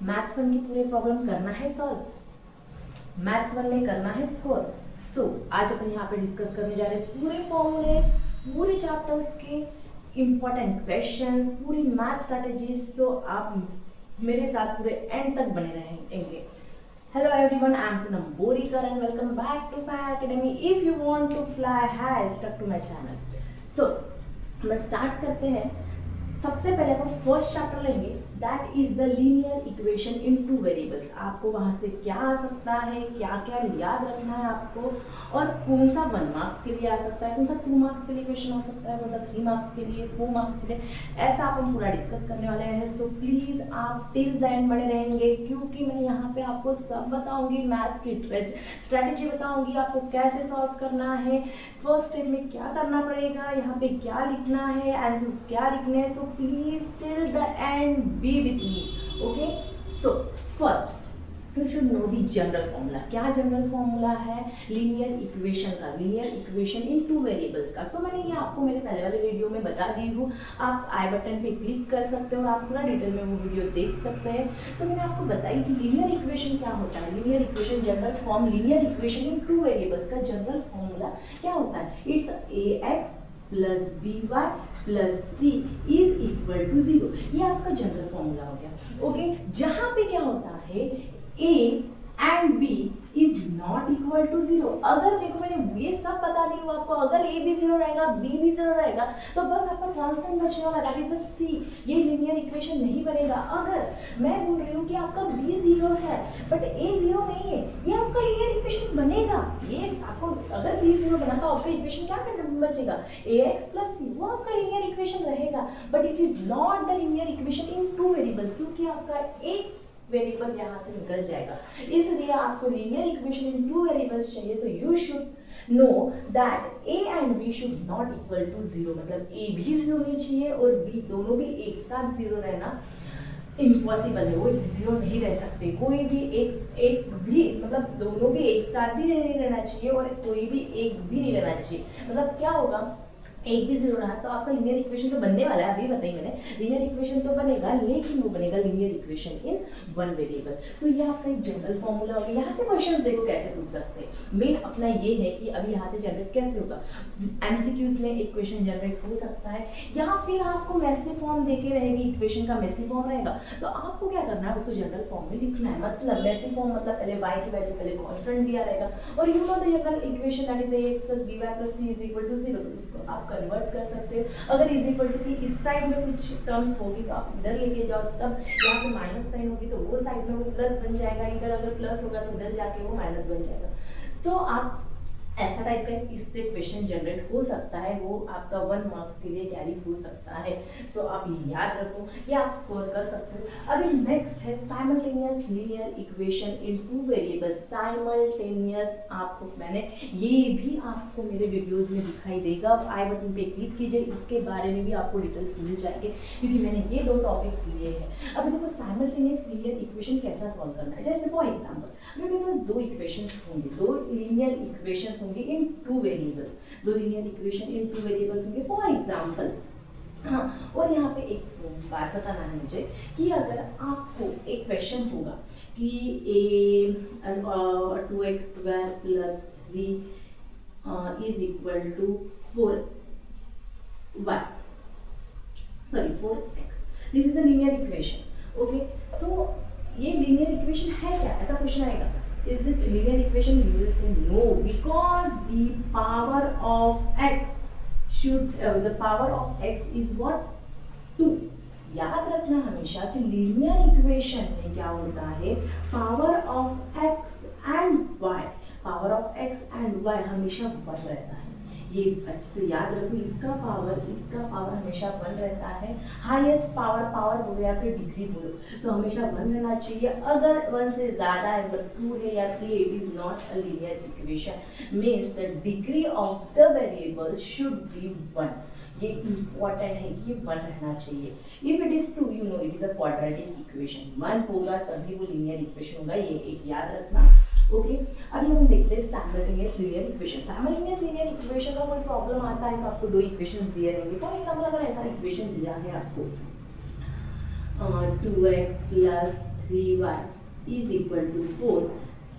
Maths one की पूरे problem करना है सॉल्व, मैथ्स वन में करना है स्कोर। सो आज अपन यहाँ पे डिस्कस करने जा रहे हैं पूरे फॉर्मूलेस, पूरे चैप्टर्स के इंपॉर्टेंट क्वेश्चंस, पूरी मैथ स्ट्रेटेजीज। सो आप मेरे साथ पूरे एंड तक बने रहेंगे। Hello everyone, I am Poonam Borikar and welcome back to Fly Academy. If you want to fly high, stuck to my channel. So, हम स्टार्ट करते हैं। सबसे पहले अपन फर्स्ट चैप्टर लेंगे, that is the linear equation in two variables. आपको वहां से क्या आ सकता है, क्या क्या याद रखना है आपको, और कौन सा 1 मार्क्स के लिए आ सकता है, कौन सा 2 मार्क्स के लिए क्वेश्चन आ सकता है, कौन सा 3 मार्क्स के लिए, 4 मार्क्स के लिए, ऐसा अपन पूरा डिस्कस करने वाले हैं। सो प्लीज आप टिल द एंड बने रहेंगे, क्योंकि मैं यहाँ पे आपको सब बताऊंगी, मैथ्स की स्ट्रेटेजी बताऊंगी, आपको कैसे सॉल्व करना है, फर्स्ट स्टेप में क्या करना पड़ेगा, यहाँ पे क्या लिखना है, आंसर्स क्या लिखने हैं। So please till the end B with me, okay. So first you should know the general formula. क्या जनरल फॉर्मूला है लीनियर इक्वेशन का, linear equation in two variables का। सो मैंने ये आपको मेरे पहले वाले वीडियो में बता दी हूँ, आप आई बटन पे क्लिक कर सकते हो और आप पूरा डिटेल में वो वीडियो देख सकते हैं। सो मैंने आपको बताई कि लीनियर इक्वेशन क्या होता है। Linear equation general form, linear equation in two variables का जनरल फॉर्मूला क्या होता है, it's ax plus by plus c is equal to 0। ये आपका जनरल फॉर्मूला हो गया, ओके। जहां पे क्या होता है, a and b is not equal to 0। अगर देखो मैंने ये सब बता दी हूँ आपको, अगर a भी 0 रहेगा, b भी 0 रहेगा, तो बस आपका कांस्टेंट बचने वाला, दैट इज द c। ये लीनियर इक्वेशन नहीं बनेगा। अगर मैं बोल रही हूँ कि आपका b 0 है बट a 0 नहीं है, ये आपका लीनियर इक्वेशन बनेगा। ये आपको अगर b 0 बना तो आपका इक्वेशन क्या बचेगा, ax प्लस c, वो आपका लीनियर इक्वेशन रहेगा। But it is not the linear equation in two variables, क्योंकि आपका एक वेरिएबल यहाँ से निकल जाएगा, इसलिए आपको linear equation in two variables चाहिए। So you should know that a and b should not equal to 0, मतलब a भी 0 नहीं चाहिए और b दोनों भी एक साथ 0 रहना इम्पॉसिबल है, वो 0 नहीं रह सकते। कोई भी एक भी, मतलब दोनों भी एक साथ भी नहीं रहना चाहिए और कोई भी एक भी नहीं रहना चाहिए। मतलब क्या होगा, एक भी 0 रहा तो आपका लीनियर इक्वेशन तो बनने वाला है, अभी बताई मैंने, लीनियर इक्वेशन तो बनेगा, लेकिन वो बनेगा linear equation in one variable. So ये आपका एक जनरल फॉर्मूला होगा। यहाँ से क्वेश्चंस देखो कैसे पूछ सकते हैं। मेन अपना ये है कि अभी यहाँ से जनरेट कैसे होगा, एमसीक्यूज में एक क्वेश्चन जनरेट हो सकता है, या फिर आपको मैसी फॉर्म देके रहेगी, इक्वेशन का मैसी फॉर्म रहेगा, तो आपको क्या करना है, उसको जनरल फॉर्म में लिखना है। मतलब मैसी फॉर्म मतलब पहले y की वैल्यू पहले कांस्टेंट दिया रहेगा, और you know the general equation that is ax plus by plus c is equal to 0। तो इसको आप कन्वर्ट कर सकते हो। अगर इज इक्वल टू की इस साइड में कुछ टर्म्स होगी तो आप इधर लेके जाओ, तब यहाँ पे माइनस साइन होगी तो वो साइड में वो प्लस बन जाएगा, इधर अगर प्लस होगा तो इधर जाके वो माइनस बन जाएगा। सो आप ऐसा टाइप का इससे क्वेश्चन जनरेट हो सकता है, वो आपका 1 मार्क्स के लिए कैरी हो सकता है। सो आप ये याद रखो, ये आप स्कोर कर सकते हो। अभी नेक्स्ट है simultaneous linear equation in two variables. Simultaneous आपको मैंने ये भी आपको मेरे वीडियोस में दिखाई देगा, आप आई बटन पे क्लिक कीजिए, इसके बारे में भी आपको डिटेल्स मिल जाएंगे, क्योंकि मैंने ये 2 टॉपिक्स लिए हैं। अभी देखो साइमल्टेनियस लीनियर इक्वेशन कैसा सॉल्व करना है। जैसे फॉर एग्जाम्पल मेरे पास 2 इक्वेशंस होंगे, 2 linear equations in two variables, 2 linear equation in two variables होंगे फॉर एग्जांपल। हाँ, और यहाँ पे एक बात बताना है मुझे कि अगर आपको एक क्वेश्चन होगा कि a 2x square plus 3 is equal to 4y, sorry 4x, this is a linear equation, okay. So ये लीनियर इक्वेशन है क्या, ऐसा क्वेश्चन आएगा, is this linear equation? You will say no, because the power of x should the power of x is what, 2। याद रखना हमेशा कि linear equation में क्या होता है, power of x and y, power of x and y हमेशा 1 रहता है। ये अच्छे से याद रखो, इसका पावर हमेशा 1 रहता है। हाईएस्ट पावर बोलो या फिर डिग्री बोलो तो हमेशा 1 रहना चाहिए। अगर 1 से ज़्यादा है, मतलब 2 है या 3, it is not a linear equation. Means the degree of the variable should be 1। ये इम्पॉर्टेंट है कि ये 1 रहना चाहिए। If it is 2, you know it is a quadratic equation, 1 होगा तभी वो लीनियर इक्वेशन होगा, ये एक याद रखना, ओके। अभी हम देखते हैं simultaneous linear equation. Simultaneous linear equation का कोई प्रॉब्लम आता है तो आपको 2 इक्वेशंस दिए रहेंगे। फॉर एग्जांपल अगर ऐसा इक्वेशन दिया है आपको 2x plus 3y is equal to 4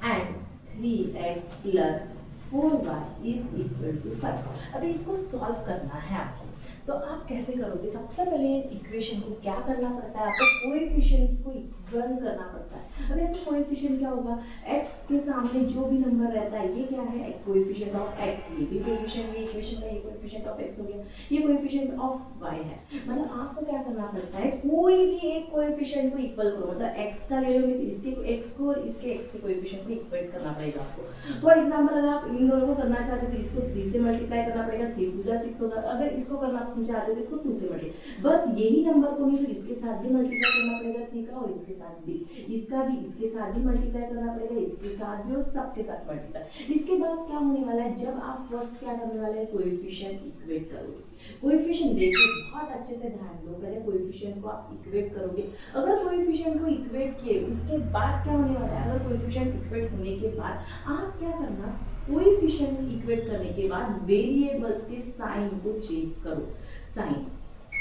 and 3x plus 4y is equal to 5। अभी इसको सॉल्व करना है आपको, तो आप कैसे करोगे? सबसे पहले इक्वेशन को क्या करना पड़ता है, आपको कोएफिशिएंट्स को इक्वल करना पड़ता है। अभी आपको कोएफिशिएंट क्या होगा, x के सामने जो भी नंबर रहता है ये क्या है, कोएफिशिएंट ऑफ x। ये भी कोएफिशिएंट, ये इक्वेशन का ये कोएफिशिएंट ऑफ x हो गया, ये कोएफिशिएंट ऑफ y है। मतलब आपको क्या करना पड़ता है, कोई भी एक कोएफिशिएंट को इक्वल करो, मतलब x का ले लोगे तो इसके x को और इसके x के कोएफिशिएंट को इक्वेट करना पड़ेगा आपको। फॉर एग्जांपल अगर आप इन दोनों को करना चाहते हो तो इसको 3 से मल्टीप्लाई करना पड़ेगा, 3 2 6 होगा। अगर इसको करना चाहते हो तो इसको 2 से मल्टीप्लाई, बस यही नंबर को नहीं तो इसके साथ भी मल्टीप्लाई करना पड़ेगा 3 का, और इसके साथ भी, इसका भी इसके साथ भी मल्टीप्लाई करना पड़ेगा, इसके साथ भी और सबके साथ मल्टीप्लाई। इसके बाद क्या होने वाला है, जब आप फर्स्ट क्या करने वाले हैं, कोएफिशिएंट इक्वेट करोगे। कोएफिशिएंट देखो, बहुत अच्छे से ध्यान दो, पहले कोएफिशिएंट को आप इक्वेट करोगे। अगर कोएफिशिएंट को इक्वेट किए उसके बाद क्या होने वाला है, अगर कोएफिशिएंट इक्वेट होने के बाद आप क्या करना, कोएफिशिएंट इक्वेट करने के बाद वेरिएबल्स के साइन को चेक करो। साइन,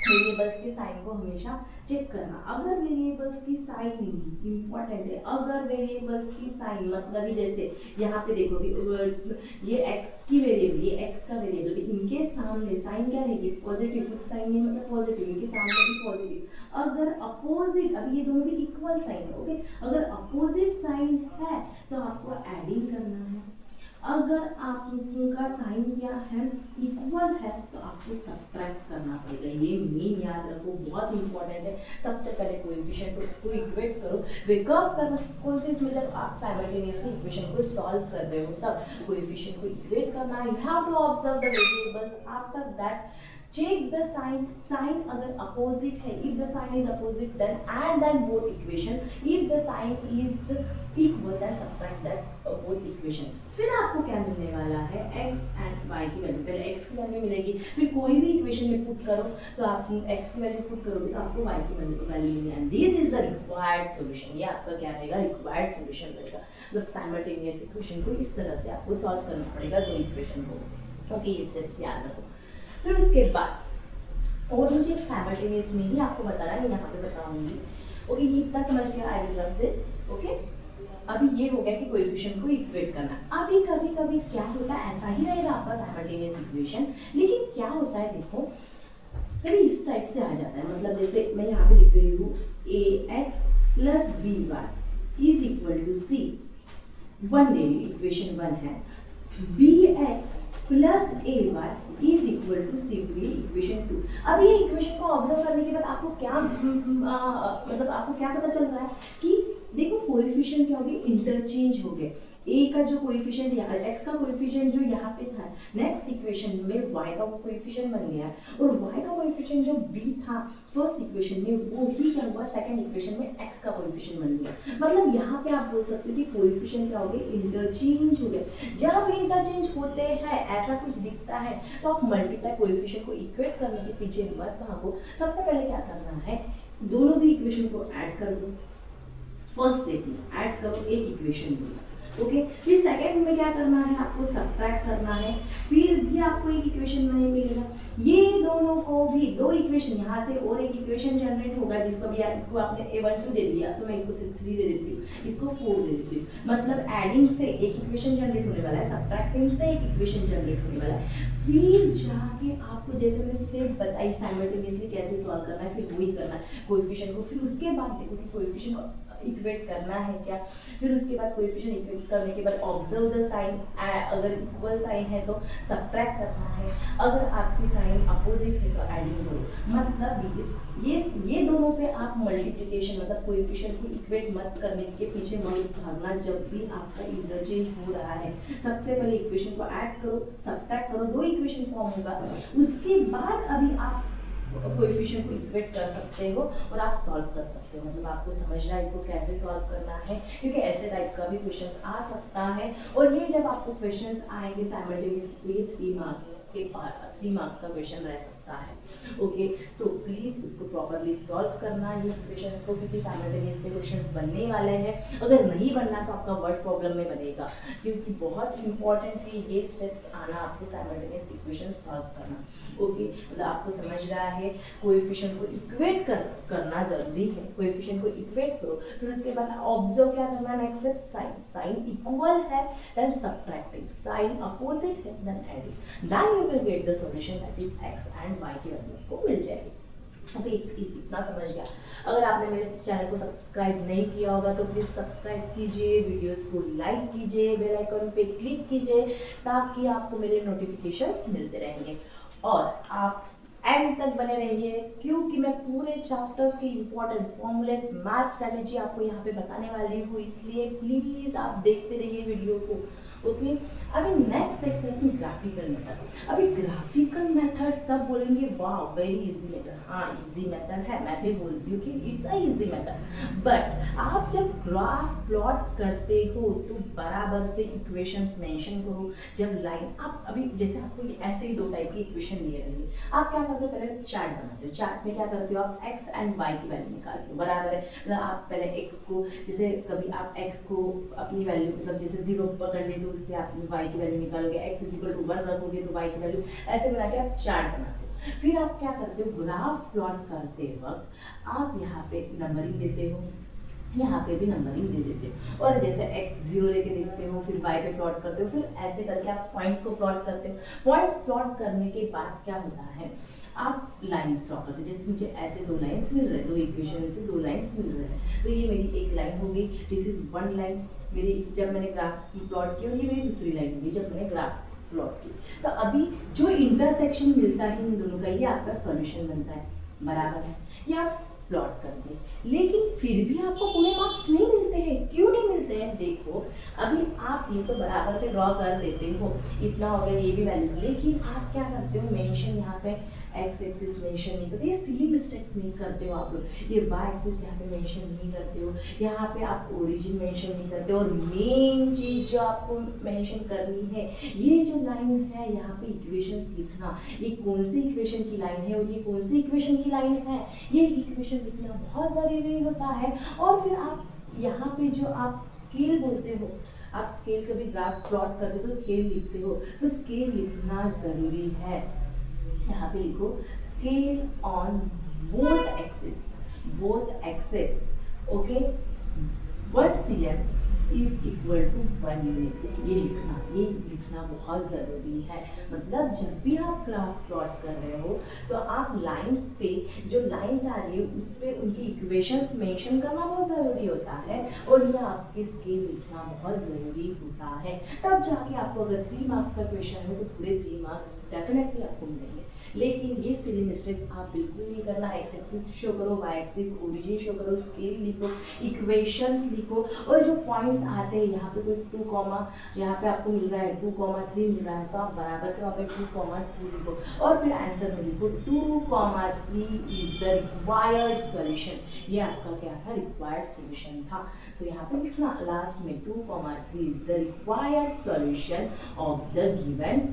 वेरिएबल्स के साइन को हमेशा चेक करना। अगर वेरिएबल्स की साइन इंपॉर्टेंट है, अगर वेरिएबल्स की साइन मतलब जैसे यहाँ पे देखो ये x की वेरिएबल, ये x का वेरिएबल, इनके सामने साइन क्या रहेगी, पॉजिटिव। कुछ साइन नहीं मतलब पॉजिटिव, इनके सामने भी पॉजिटिव। अगर अपोजिट, अभी ये दोनों भी इक्वल साइन है, ओके, अगर अपोजिट साइन है तो आपको एडिंग करना है। अगर आपका साइन क्या है, इक्वल है, तो आपको सब्ट्रैक्ट करना पड़ेगा। ये मेन याद रखो, बहुत इंपॉर्टेंट है। सबसे पहले कोएफिशिएंट को इक्वेट करो, वर्कआउट करना कौन से इसमें, जब आप साइमल्टेनियसली इक्वेशन को सॉल्व कर रहे हो तब कोएफिशिएंट को इक्वेट करना। You have to observe the variables, after that check the sign, sign अगर opposite है, if the sign is opposite then add that both equation, if the sign is equal then subtract that both equation। फिर आपको क्या मिलने वाला है, x and y की value. पहले x की वैल्यू मिलेगी, फिर कोई भी इक्वेशन में पुट करो तो आप x की वैल्यू पुट करोगे तो आपको y की वैल्यू मिलेगी, and this is the required solution. ये आपका क्या रहेगा, रिक्वायर्ड सॉल्यूशन रहेगा। मतलब साइमल्टेनियस इक्वेशन को इस तरह से आपको सॉल्व करना पड़ेगा, दो इक्वेशन को। ओके, ये स्टेप्स याद रखो। फिर उसके बाद और मुझे साइमल्टेनियस में ही आपको बताना है, मैं यहाँ पे बताऊंगी। ओके, ये इतना समझ गया, I will run this. Okay, अभी ये हो गया कि कोएफिशिएंट को इक्वेट करना। अभी कभी कभी क्या होता है, ऐसा ही रहेगा आपका साइमल्टेनियस इक्वेशन, लेकिन क्या होता है देखो, कभी इस टाइप से आ जाता है। मतलब जैसे मैं यहाँ पे लिख रही हूँ ax plus by is equal to c, one ले ली, इक्वेशन 1 है। bx plus ay is equal to C, equation 2। अब ये इक्वेशन को ऑब्जर्व करने के बाद आपको क्या मतलब आपको क्या पता चल रहा है कि देखो कोएफिशिएंट क्या हो गए, इंटरचेंज हो गए। a का जो कोएफिशिएंट यहाँ, x का कोएफिशिएंट जो यहाँ पे था, नेक्स्ट इक्वेशन में y का कोएफिशिएंट बन गया, और y का कोएफिशिएंट जो b था फर्स्ट इक्वेशन में, वो ही क्या हुआ, सेकंड इक्वेशन में x का कोएफिशिएंट बन गया। मतलब यहाँ पे आप बोल सकते हो कि कोएफिशिएंट क्या हो गए, इंटरचेंज हो गए। जब इंटरचेंज होते हैं, ऐसा कुछ दिखता है, तो आप मल्टीप्लाई कोएफिशिएंट को इक्वेट करने के पीछे मत भागो। सबसे पहले क्या करना है, दोनों भी इक्वेशन को ऐड कर दो। फर्स्ट स्टेप में ऐड करो एक इक्वेशन में, ओके। फिर सेकंड में क्या करना है, आपको सब्ट्रैक्ट करना है, फिर भी आपको एक इक्वेशन नहीं मिलेगा। ये दोनों को भी दो इक्वेशन, यहाँ से और एक इक्वेशन जनरेट होगा, जिसको भी इसको आपने a1 2 दे दिया तो मैं इसको 3 दे देती हूँ, इसको 4 दे देती हूँ। मतलब एडिंग से एक इक्वेशन जनरेट होने वाला है, सब्ट्रैक्टिंग से एक इक्वेशन जनरेट होने वाला है। फिर जाके आपको जैसे मैंने स्टेप बताई साइमल्टेनियसली कैसे सॉल्व करना है, फिर वही करना है कोएफिशिएंट को। फिर उसके बाद देखो कि कोएफिशिएंट को इक्वेट करना है क्या। फिर उसके बाद कोएफिशिएंट इक्वेट करने के बाद ऑब्जर्व द साइन, अगर इक्वल साइन है तो सब्ट्रैक्ट करना है, अगर आपकी साइन अपोजिट है तो एडिंग करो। मतलब ये दोनों पे आप मल्टीप्लिकेशन मतलब कोएफिशिएंट को इक्वेट मत करने के पीछे मत भागना जब भी आपका इंटरचेंज हो रहा है। सबसे पहले इक्वेशन को ऐड करो, सब्ट्रैक्ट करो, दो इक्वेशन फॉर्म होगा, उसके बाद अभी आप कोएफिशिएंट को इक्वेट कर सकते हो और आप सॉल्व कर सकते हो। मतलब आपको समझना है इसको कैसे सॉल्व करना है, क्योंकि ऐसे टाइप का भी क्वेश्चंस आ सकता है। और ये जब आपको क्वेश्चंस आएंगे साइमल्टेनियसली 3 मार्क्स के पास 3 मार्क्स का क्वेश्चन रह सकता है। ओके, सो प्लीज़ उसको प्रॉपरली सॉल्व करना ये क्वेश्चन को, क्योंकि साइमल्टेनियस में क्वेश्चन बनने वाले हैं। अगर नहीं बनना तो आपका वर्ड प्रॉब्लम में बनेगा, क्योंकि बहुत इंपॉर्टेंट है ये स्टेप्स आना आपको साइमल्टेनियस इक्वेशन सॉल्व करना। ओके, मतलब आपको समझ रहा है कोएफिशिएंट को इक्वेट करना जरूरी है। कोएफिशिएंट को इक्वेट करो, फिर उसके बाद ऑब्जर्व क्या करना, next step sign. Sign equal है देन सब्ट्रैक्टिंग, साइन अपोजिट है then adding, then you will get the solution that is X and Y की वैल्यू आपको मिल जाएगी। ओके, इतना समझ गया। अगर आपने मेरे चैनल को सब्सक्राइब नहीं किया होगा तो प्लीज़ सब्सक्राइब कीजिए, वीडियोस को लाइक कीजिए, बेल आइकन पे क्लिक कीजिए, ताकि आपको मेरे नोटिफिकेशंस मिलते रहेंगे। और आप एंड तक बने रहिए, क्योंकि मैं पूरे चैप्टर्स के इंपॉर्टेंट फॉर्मूलेस, मैथ स्ट्रेटेजी आपको यहाँ पे बताने वाली हूँ, इसलिए प्लीज़ आप देखते रहिए वीडियो को। ओके, अभी नेक्स्ट देखते हैं ग्राफिकल मेथड। अभी ग्राफिकल मेथड सब बोलेंगे वाह वेरी इजी मेथड, हाँ इजी मेथड है, मैं भी बोलती हूँ कि it's a easy method. But आप जब ग्राफ प्लॉट करते हो तो बराबर से इक्वेशंस मेंशन करो। जब लाइन आप अभी जैसे आपको ऐसे ही 2 टाइप की इक्वेशन दिए रहेंगे, आप क्या करते हो, पहले चार्ट बनाते हो। चार्ट में क्या करते हो, आप एक्स एंड वाई की वैल्यू निकालते हो, बराबर है। मतलब आप पहले एक्स को, जैसे कभी आप एक्स को अपनी वैल्यू मतलब जैसे 0 पकड़ ले तो उससे आप वाई की वैल्यू निकालोगे, x इक्वल टू 1 रखोगे तो वाई की वैल्यू, ऐसे बना के आप चार्ट बनाते हो। फिर आप क्या करते हो, ग्राफ प्लॉट करते वक्त आप यहाँ पे नंबरिंग देते हो, यहाँ पे भी नंबरिंग दे देते हो, और जैसे x 0 लेके देखते हो, फिर y पे प्लॉट करते हो, फिर ऐसे करके आप पॉइंट्स को प्लॉट करते हो। पॉइंट्स प्लॉट करने के बाद क्या होता है, आप लाइंस ड्रॉ करते हो। जैसे मुझे ऐसे 2 लाइंस मिल रहे हैं, 2 इक्वेशन से 2 लाइंस मिल रहे हैं, तो ये मेरी एक लाइन हो गई, दिस इज 1 लाइन मेरी, जब मैंने ग्राफ प्लॉट किया, और ये मेरी दूसरी लाइन होगी जब मैंने ग्राफ प्लॉट की। तो अभी जो इंटरसेक्शन मिलता है इन दोनों का, ये आपका सॉल्यूशन बनता है, बराबर है। ये आप प्लॉट कर दे, लेकिन फिर भी आपको पूरे मार्क्स नहीं मिलते हैं। क्यों नहीं मिलते हैं, देखो अभी आप ये तो बराबर से ड्रॉ कर देते हो, इतना हो गया, ये भी वैल्यूज, लेकिन आप क्या करते हो, मेंशन यहाँ पे एक्स एक्सिस मेंशन नहीं करते, ये सिली मिस्टेक्स नहीं करते हो आप लोग। ये वाई एक्सिस यहाँ पे मेंशन नहीं करते हो, यहाँ पे आप ओरिजिन मेंशन नहीं करते हो। और मेन चीज जो आपको मेंशन करनी है, ये जो लाइन है यहाँ पे इक्वेशंस लिखना, ये कौन सी इक्वेशन की लाइन है और ये कौन सी इक्वेशन की लाइन है, ये इक्वेशन लिखना बहुत जरूरी होता है। और फिर आप यहाँ पे जो आप स्केल बोलते हो, आप स्केल कभी ग्राफ प्लॉट करते हो तो स्केल लिखते हो, तो स्केल लिखना जरूरी है। यहाँ पे लिखो scale on both axes, okay, 1 cm is equal to 1 unit. ये लिखना बहुत ज़रूरी है। मतलब जब भी आप ग्राफ प्लॉट कर रहे हो तो आप लाइंस पे, जो लाइंस आ रही है उस पर उनकी इक्वेशंस मेंशन करना बहुत ज़रूरी होता है, और ये आपके स्केल लिखना बहुत ज़रूरी होता है। तब जाके आपको अगर 3 मार्क्स का क्वेश्चन है तो पूरे 3 मार्क्स डेफिनेटली आपको मिलेंगे। लेकिन ये सिली मिस्टेक्स आप बिल्कुल नहीं करना। एक्स एक्सिस शो करो, वाई एक्सिस, ओरिजिन शो करो, स्केल लिखो, इक्वेशंस लिखो, और जो पॉइंट्स आते हैं यहाँ पे कोई 2 कॉमा, यहाँ पे आपको मिल रहा है 2,3 मिल रहा है, तो आप बराबर से वहाँ पे 2,2 लिखो, और फिर आंसर में लिखो 2,3 इज द रिक्वायर्ड सॉल्यूशन। ये आपका क्या था, रिक्वायर्ड सॉल्यूशन था। सो यहाँ पे लिखना लास्ट में 2,3 is the required solution of the given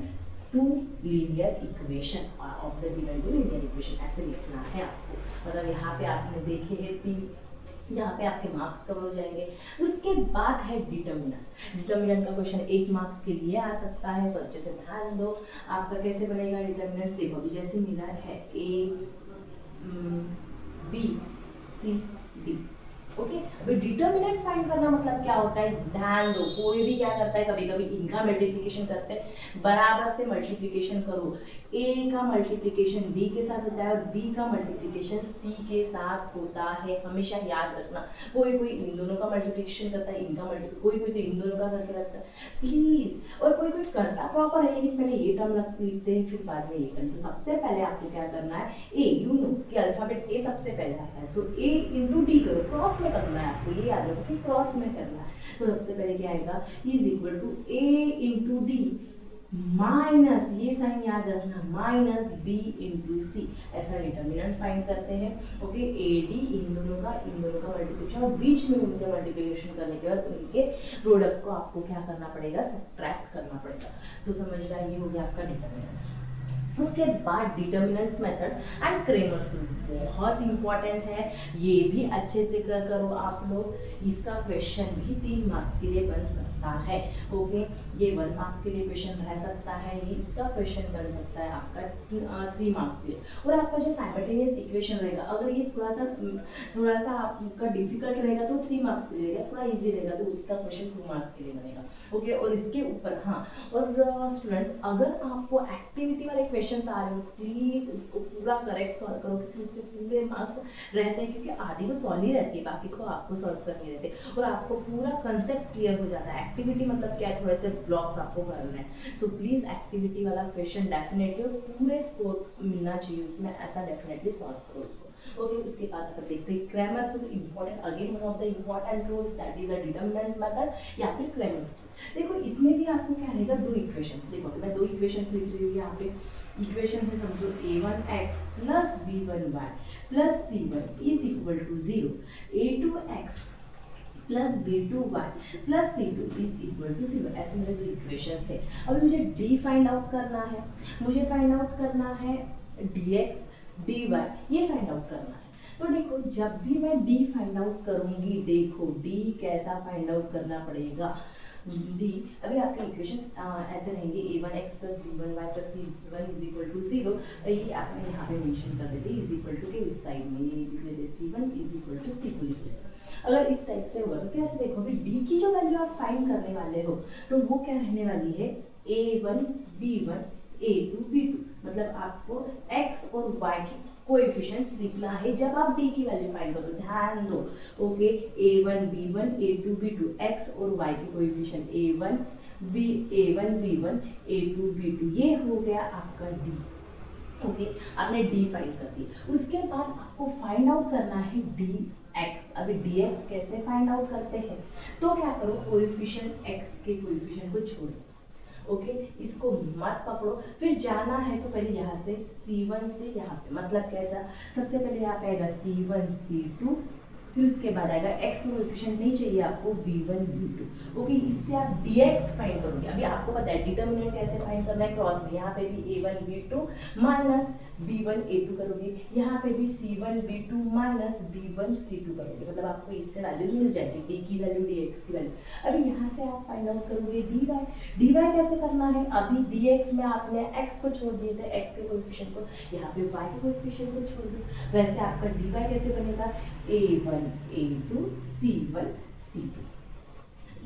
2 linear equation, of the given 2 linear equation, ऐसे लिखना है आपको। मतलब यहाँ पे आपने देखे हैं 3, जहाँ पे आपके मार्क्स कवर हो जाएंगे। उसके बाद है डिटर्मिनेंट। डिटर्मिनेंट का क्वेश्चन 1 मार्क्स के लिए आ सकता है, सो अच्छे से ध्यान दो। आपका कैसे बनेगा डिटर्मिनेंट्स, देखो अभी जैसे मिला है A B C D, okay. अभी डिटर्मिनेंट फाइंड करना मतलब क्या होता है, ध्यान दो। कोई भी क्या करता है, कभी कभी इनका मल्टीप्लिकेशन करते हैं, बराबर से मल्टीप्लिकेशन करो। A का मल्टीप्लिकेशन B के साथ होता है और B का मल्टीप्लिकेशन C के साथ होता है, हमेशा याद रखना। कोई इन दोनों का मल्टीप्लिकेशन करता है, इनका मल्टीप्लिकेशन, कोई तो इन दोनों का करके रखता है, प्लीज। और कोई करता प्रॉपर है, लेकिन पहले ये टर्म लिखते हैं फिर बाद में ये टर्म। तो सबसे पहले आपको क्या करना है, A, यू नो कि अल्फाबेट A सबसे पहले आता है, सो A इंटू D करो, क्रॉस में करना है आपको, ये याद रखो कि क्रॉस में करना है। तो सबसे पहले क्या आएगा, is equal to A into D minus, ये साइन याद रखना, माइनस B इंटू C, ऐसा डिटर्मिनेंट फाइंड करते हैं। ओके, AD इन दोनों का मल्टीप्लिकेशन, और बीच में उनके मल्टीप्लिकेशन करने के बाद उनके प्रोडक्ट को आपको क्या करना पड़ेगा, सब्ट्रैक्ट करना पड़ेगा। सो समझ रहा है, ये हो गया आपका डिटर्मिनेंट। उसके बाद determinant method and Cramer's rule बहुत इंपॉर्टेंट है, ये भी अच्छे से करो आप लोग। इसका क्वेश्चन भी 3 मार्क्स के लिए बन सकता है। ओके, ये 1 मार्क्स के लिए क्वेश्चन रह सकता है, ये इसका क्वेश्चन बन सकता है आपका 3 मार्क्स के लिए। और आपका जो साइमल्टेनियस इक्वेशन रहेगा, अगर ये थोड़ा सा आपका डिफिकल्ट रहेगा तो 3 मार्क्स के लिए रहेगा, थोड़ा इजी रहेगा तो उसका क्वेश्चन 2 मार्क्स के लिए बनेगा। ओके, और इसके ऊपर हाँ, और स्टूडेंट्स अगर आपको एक्टिविटी वाले क्वेश्चन आ रहे हो प्लीज इसको पूरा करेक्ट सॉल्व करो, क्योंकि उसके पूरे मार्क्स रहते हैं, क्योंकि आधी वो सॉल्व ही रहती है, बाकी तो आपको सॉल्व करने रहते हैं और आपको पूरा कंसेप्ट क्लियर हो जाता है। एक्टिविटी मतलब क्या है, थोड़े से ब्लॉक्स आपको करना है। सो प्लीज एक्टिविटी वाला क्वेश्चन डेफिनेटली पूरे स्कोर मिलना चाहिए उसमें, ऐसा डेफिनेटली सॉल्व करो उसको। ओके, उसके बाद अगर देखते हैं grammar rule important, again one of the important rule that is a determinant method या फिर ग्रामर रूल। देखो इसमें भी आपको क्या रहेगा, 2 इक्वेशंस। देखो मैं 2 इक्वेशंस लिख रही हूँ यहाँ पे। इक्वेशन में समझो a1x plus b1y plus c1 is equal to 0, a2x plus b2y plus c2 is equal to 0। ऐसे मेरे 2 इक्वेशंस है। अभी मुझे d फाइंड आउट करना है, मुझे फाइंड आउट करना है dx dy, ये फाइंड आउट करना है। तो देखो जब भी मैं d फाइंड आउट करूंगी, देखो d कैसा फाइंड आउट करना पड़ेगा। डी अभी आपके इक्वेशन ऐसे रहेंगे, a1x plus b1y plus c1 is equal to 0। ये आपने यहाँ पे मेंशन कर देते इज इक्वल टू के इस साइड में ये लिख लेते c1 is equal to c2 लिख लेते। अगर इस टाइप से होगा तो कैसे देखोगे, डी की जो वैल्यू आप फाइंड करने वाले हो तो वो क्या रहने वाली है, a1 b1 a2 b2, मतलब आपको x और y की कोएफिशिएंट्स लिखना है जब आप d की वैल्यू फाइंड करो। ध्यान दो, okay, a1 b1 a2 b2 x और y की coefficient a1 b1 a2 b2, ये हो गया आपका d। ओके, आपने d फाइंड कर दी। उसके बाद आपको फाइंड आउट करना है dx। अभी dx कैसे फाइंड आउट करते हैं, तो क्या करो, कोएफिशिएंट x के कोएफिशिएंट को छोड़ दो। ओके, इसको मत पकड़ो, फिर जाना है तो पहले यहाँ से c1 से यहाँ पे, मतलब कैसा, सबसे पहले यहाँ पे आएगा c1 c2, फिर उसके बाद आएगा x में कोएफिशिएंट नहीं चाहिए आपको b1 b2। ओके, इससे आप dx फाइंड करोगे। अभी आपको पता है डिटर्मिनेंट कैसे फाइंड करना है, क्रॉस में यहाँ पे भी a1 b2 minus b1 a2 करोगे, यहाँ पे भी c1 b2 minus b1 c2 करोगे, मतलब आपको इससे वैल्यूज मिल जाएगी, d की वैल्यू dx की वैल्यू। अभी यहाँ से आप फाइंड आउट करोगे dy कैसे करना है, अभी dx में आपने x को छोड़ दिए थे, x के कोएफिशिएंट को, यहाँ पे y के कोएफिशिएंट को छोड़ दो। वैसे आपका dy कैसे बनेगा, a1 a2 c1 c2।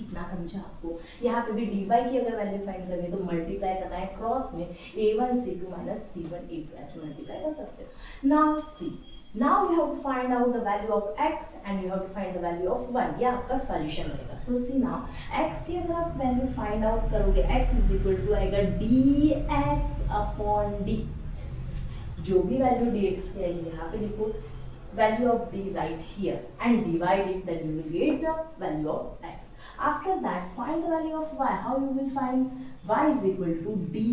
इतना समझा आपको। यहाँ पे भी dy की अगर वैल्यू फाइंड करेंगे तो मल्टीप्लाई करना है क्रॉस में a1 c2 minus c1 a2, ऐसे मल्टीप्लाई कर सकते हो। Now see, now we have to find out the value of x and you have to find the value of y, ये आपका सॉल्यूशन रहेगा। सो सी नाउ x की अगर आप वैल्यू फाइंड आउट करोगे, x इज इक्वल टू आएगा dx upon d, जो भी वैल्यू dx की आएगी यहाँ पे लिखो, value of d right here and divide it, then you will get the value of x. After that find the value of y. How you will find? Y is equal to dy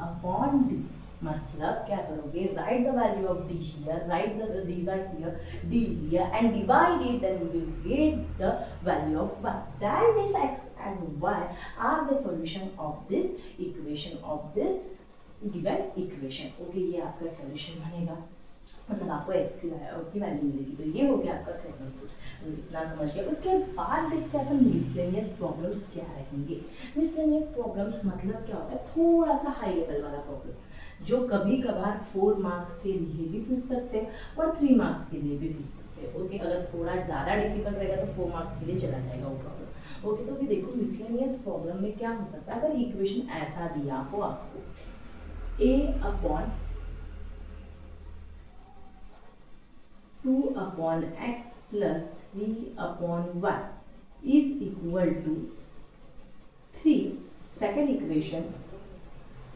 upon d. मतलब क्या करोगे, write the value of d here, write the dy here, d here and divide it, then you will get the value of y. Then this x and y are the solution of this equation, of this given equation. Okay, ये आपका solution बनेगा, मतलब आपको x की value मिलेगी। तो ये हो गया आपका क्रेमर्स रूल, इतना समझ गया। उसके बाद देखते हैं अपन मिसलेनियस प्रॉब्लम्स क्या रहेंगे। मिसलेनियस प्रॉब्लम्स मतलब क्या होता है, थोड़ा सा हाई लेवल वाला प्रॉब्लम, जो कभी कभार 4 मार्क्स के लिए भी पूछ सकते हैं और 3 मार्क्स के लिए भी पूछ सकते हैं। ओके, अगर थोड़ा ज़्यादा डिफिकल्ट रहेगा तो 4 मार्क्स के लिए चला जाएगा वो प्रॉब्लम। ओके, तो फिर देखो मिसलेनियस प्रॉब्लम में क्या हो सकता है, अगर इक्वेशन ऐसा दिया हो आपको, a upon 2 upon x plus 3 upon y is equal to 3. Second equation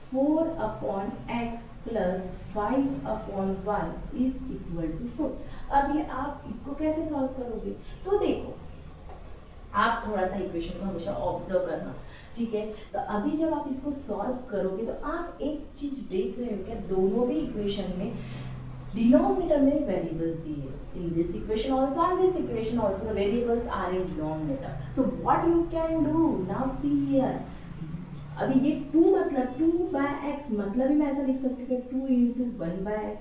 4 upon x plus 5 upon y is equal to 4. अब ये आप इसको कैसे सॉल्व करोगे, तो देखो आप थोड़ा सा इक्वेशन को हमेशा ऑब्जर्व करना, ठीक है। तो अभी जब आप इसको सॉल्व करोगे तो आप एक चीज देख रहे हो क्या, दोनों भी इक्वेशन में डिनोमिनेटर में वेरिएबल्स दिए, in this equation also and this equation also the variables are in denominator. So what you can do now, see here, अभी ये 2 मतलब 2/x मतलब ही मैं ऐसा लिख सकती हूँ 2 इंटू 1/x,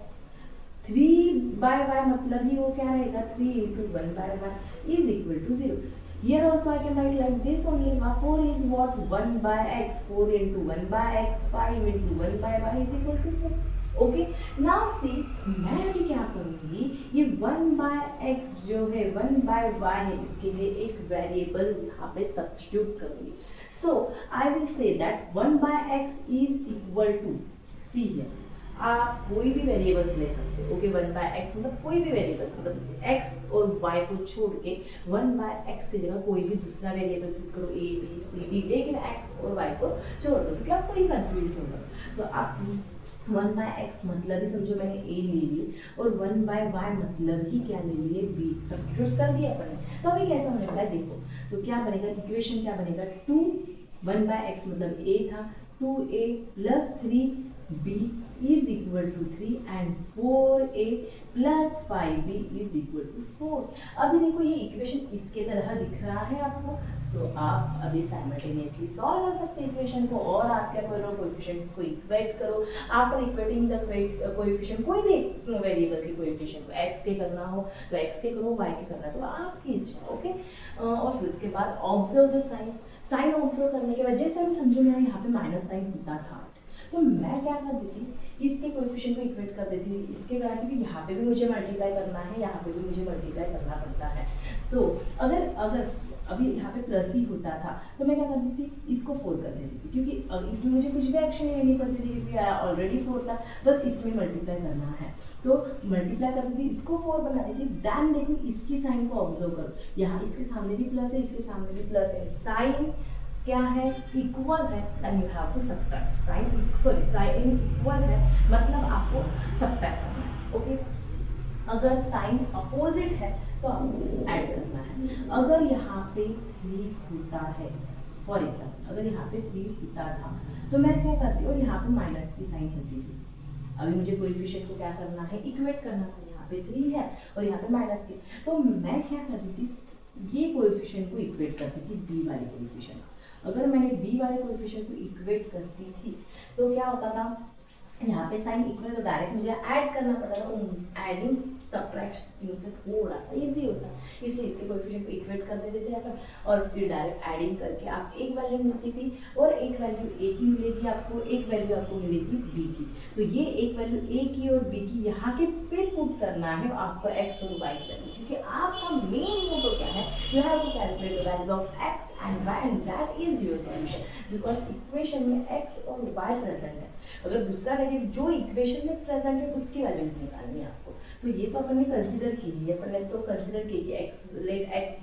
3/y मतलब ही वो क्या रहेगा 3 into 1/y is equal to 0. Here also I can write like this only. 4 is what 1/x, 4 into 1/x, 5 into 1/y is equal to 4. Okay, now see मैं अभी क्या करूँगी, ये 1/x जो है 1/y है, इसके लिए एक वेरिएबल यहाँ पे सब्स्टिट्यूट करूँगी. So I will say that 1/x is equal to, C है, आप कोई भी वेरिएबल्स ले सकते हो. ओके, 1/x मतलब कोई भी वेरिएबल्स, मतलब x और y को छोड़ के 1/x की जगह कोई भी दूसरा वेरिएबल पुट करो, a b c d, लेकिन x और y को छोड़ दो क्योंकि आपको ये कंफ्यूज होगा. तो आप 1/x मतलब ही समझो मैंने a ले ली और 1/y मतलब ही क्या ले लिए b, सब्स्टिट्यूट कर दिया अपन ने. तो अभी कैसा होने वाला है देखो, तो क्या बनेगा, इक्वेशन क्या बनेगा, 2 1/x मतलब a था, 2a plus 3b is equal to 3 and 4a plus 5b is equal to 4. अभी देखो ये इक्वेशन इसके तरह दिख रहा है आपको. सो आप अभी साइमल्टेनियसली सॉल्व कर सकते हैं इक्वेशन को, और आप क्या करो, कोएफिशिएंट को इक्वेट करो. आफ्टर इक्वेटिंग द कोएफिशिएंट, कोई भी वेरिएबल के कोएफिशिएंट को x के करना हो तो x के करो, y के करना तो आपकी इच्छा. ओके, और फिर उसके बाद observe the signs. Sign observe करने के बाद जैसे अभी समझो मेरा यहाँ पे माइनस साइन होता था, तो मैं क्या करती थी, इसके कोएफिशिएंट को इक्वेट कर देती थी इसके कारण, क्योंकि यहाँ पे भी मुझे मल्टीप्लाई करना है, यहाँ पे भी मुझे मल्टीप्लाई करना पड़ता है. सो अगर अभी यहाँ पे प्लस ही होता था तो मैं क्या करती थी, इसको 4 कर देती थी, क्योंकि इसमें मुझे कुछ भी एक्शन लेनी पड़ती थी क्योंकि ऑलरेडी 4 था, बस इसमें मल्टीप्लाई करना है. तो मल्टीप्लाई करती थी, इसको 4 बनाती थी. देन देखो इसकी साइन को ऑब्जर्व करो, यहाँ इसके सामने भी प्लस है, इसके सामने भी प्लस है, साइन क्या है, इक्वल है, then you have to subtract. Sign equal है मतलब आपको सब्ट्रैक्ट करना है. ओके, अगर साइन अपोजिट है तो आपको ऐड करना है. अगर यहाँ पे 3 होता है, फॉर एग्जाम्पल अगर यहाँ पे 3 होता था तो मैं क्या करती हूँ, यहाँ पे माइनस की साइन होती थी. अभी मुझे कोएफिशिएंट को क्या करना है, इक्वेट करना था. यहाँ पे 3 है और यहाँ पे माइनस की, तो मैं क्या करती थी, ये कोएफिशिएंट को इक्वेट करती थी b वाले कोएफिशिएंट. अगर मैंने b वाले कोएफिशिएंट को इक्वेट करती थी तो क्या होता था, यहाँ पे साइन इक्वल तो डायरेक्ट मुझे ऐड करना पड़ता था. एडिंग सब्ट्रैक्टिंग से थोड़ा सा इजी होता है, इसलिए इसके कोएफिशिएंट को इक्वेट कर देते थे अपन, और फिर डायरेक्ट एडिंग करके आप एक वैल्यू मिलती थी और एक वैल्यू a की मिलेगी आपको, एक वैल्यू आपको मिलेगी b की. तो ये एक वैल्यू a की और b की यहाँ के पे पुट करना है आपको x और y की वैल्यू, क्योंकि आपका मेन मोटो क्या है, you have to calculate the values of x and y and that is your solution, because equation में x और y प्रेजेंट है. अगर दूसरा वेरिएबल जो इक्वेशन में प्रेजेंट है उसकी वैल्यूज निकालनी है आपको. सो ये तो अपन ने कंसीडर की है, अपन ने तो कंसीडर की है x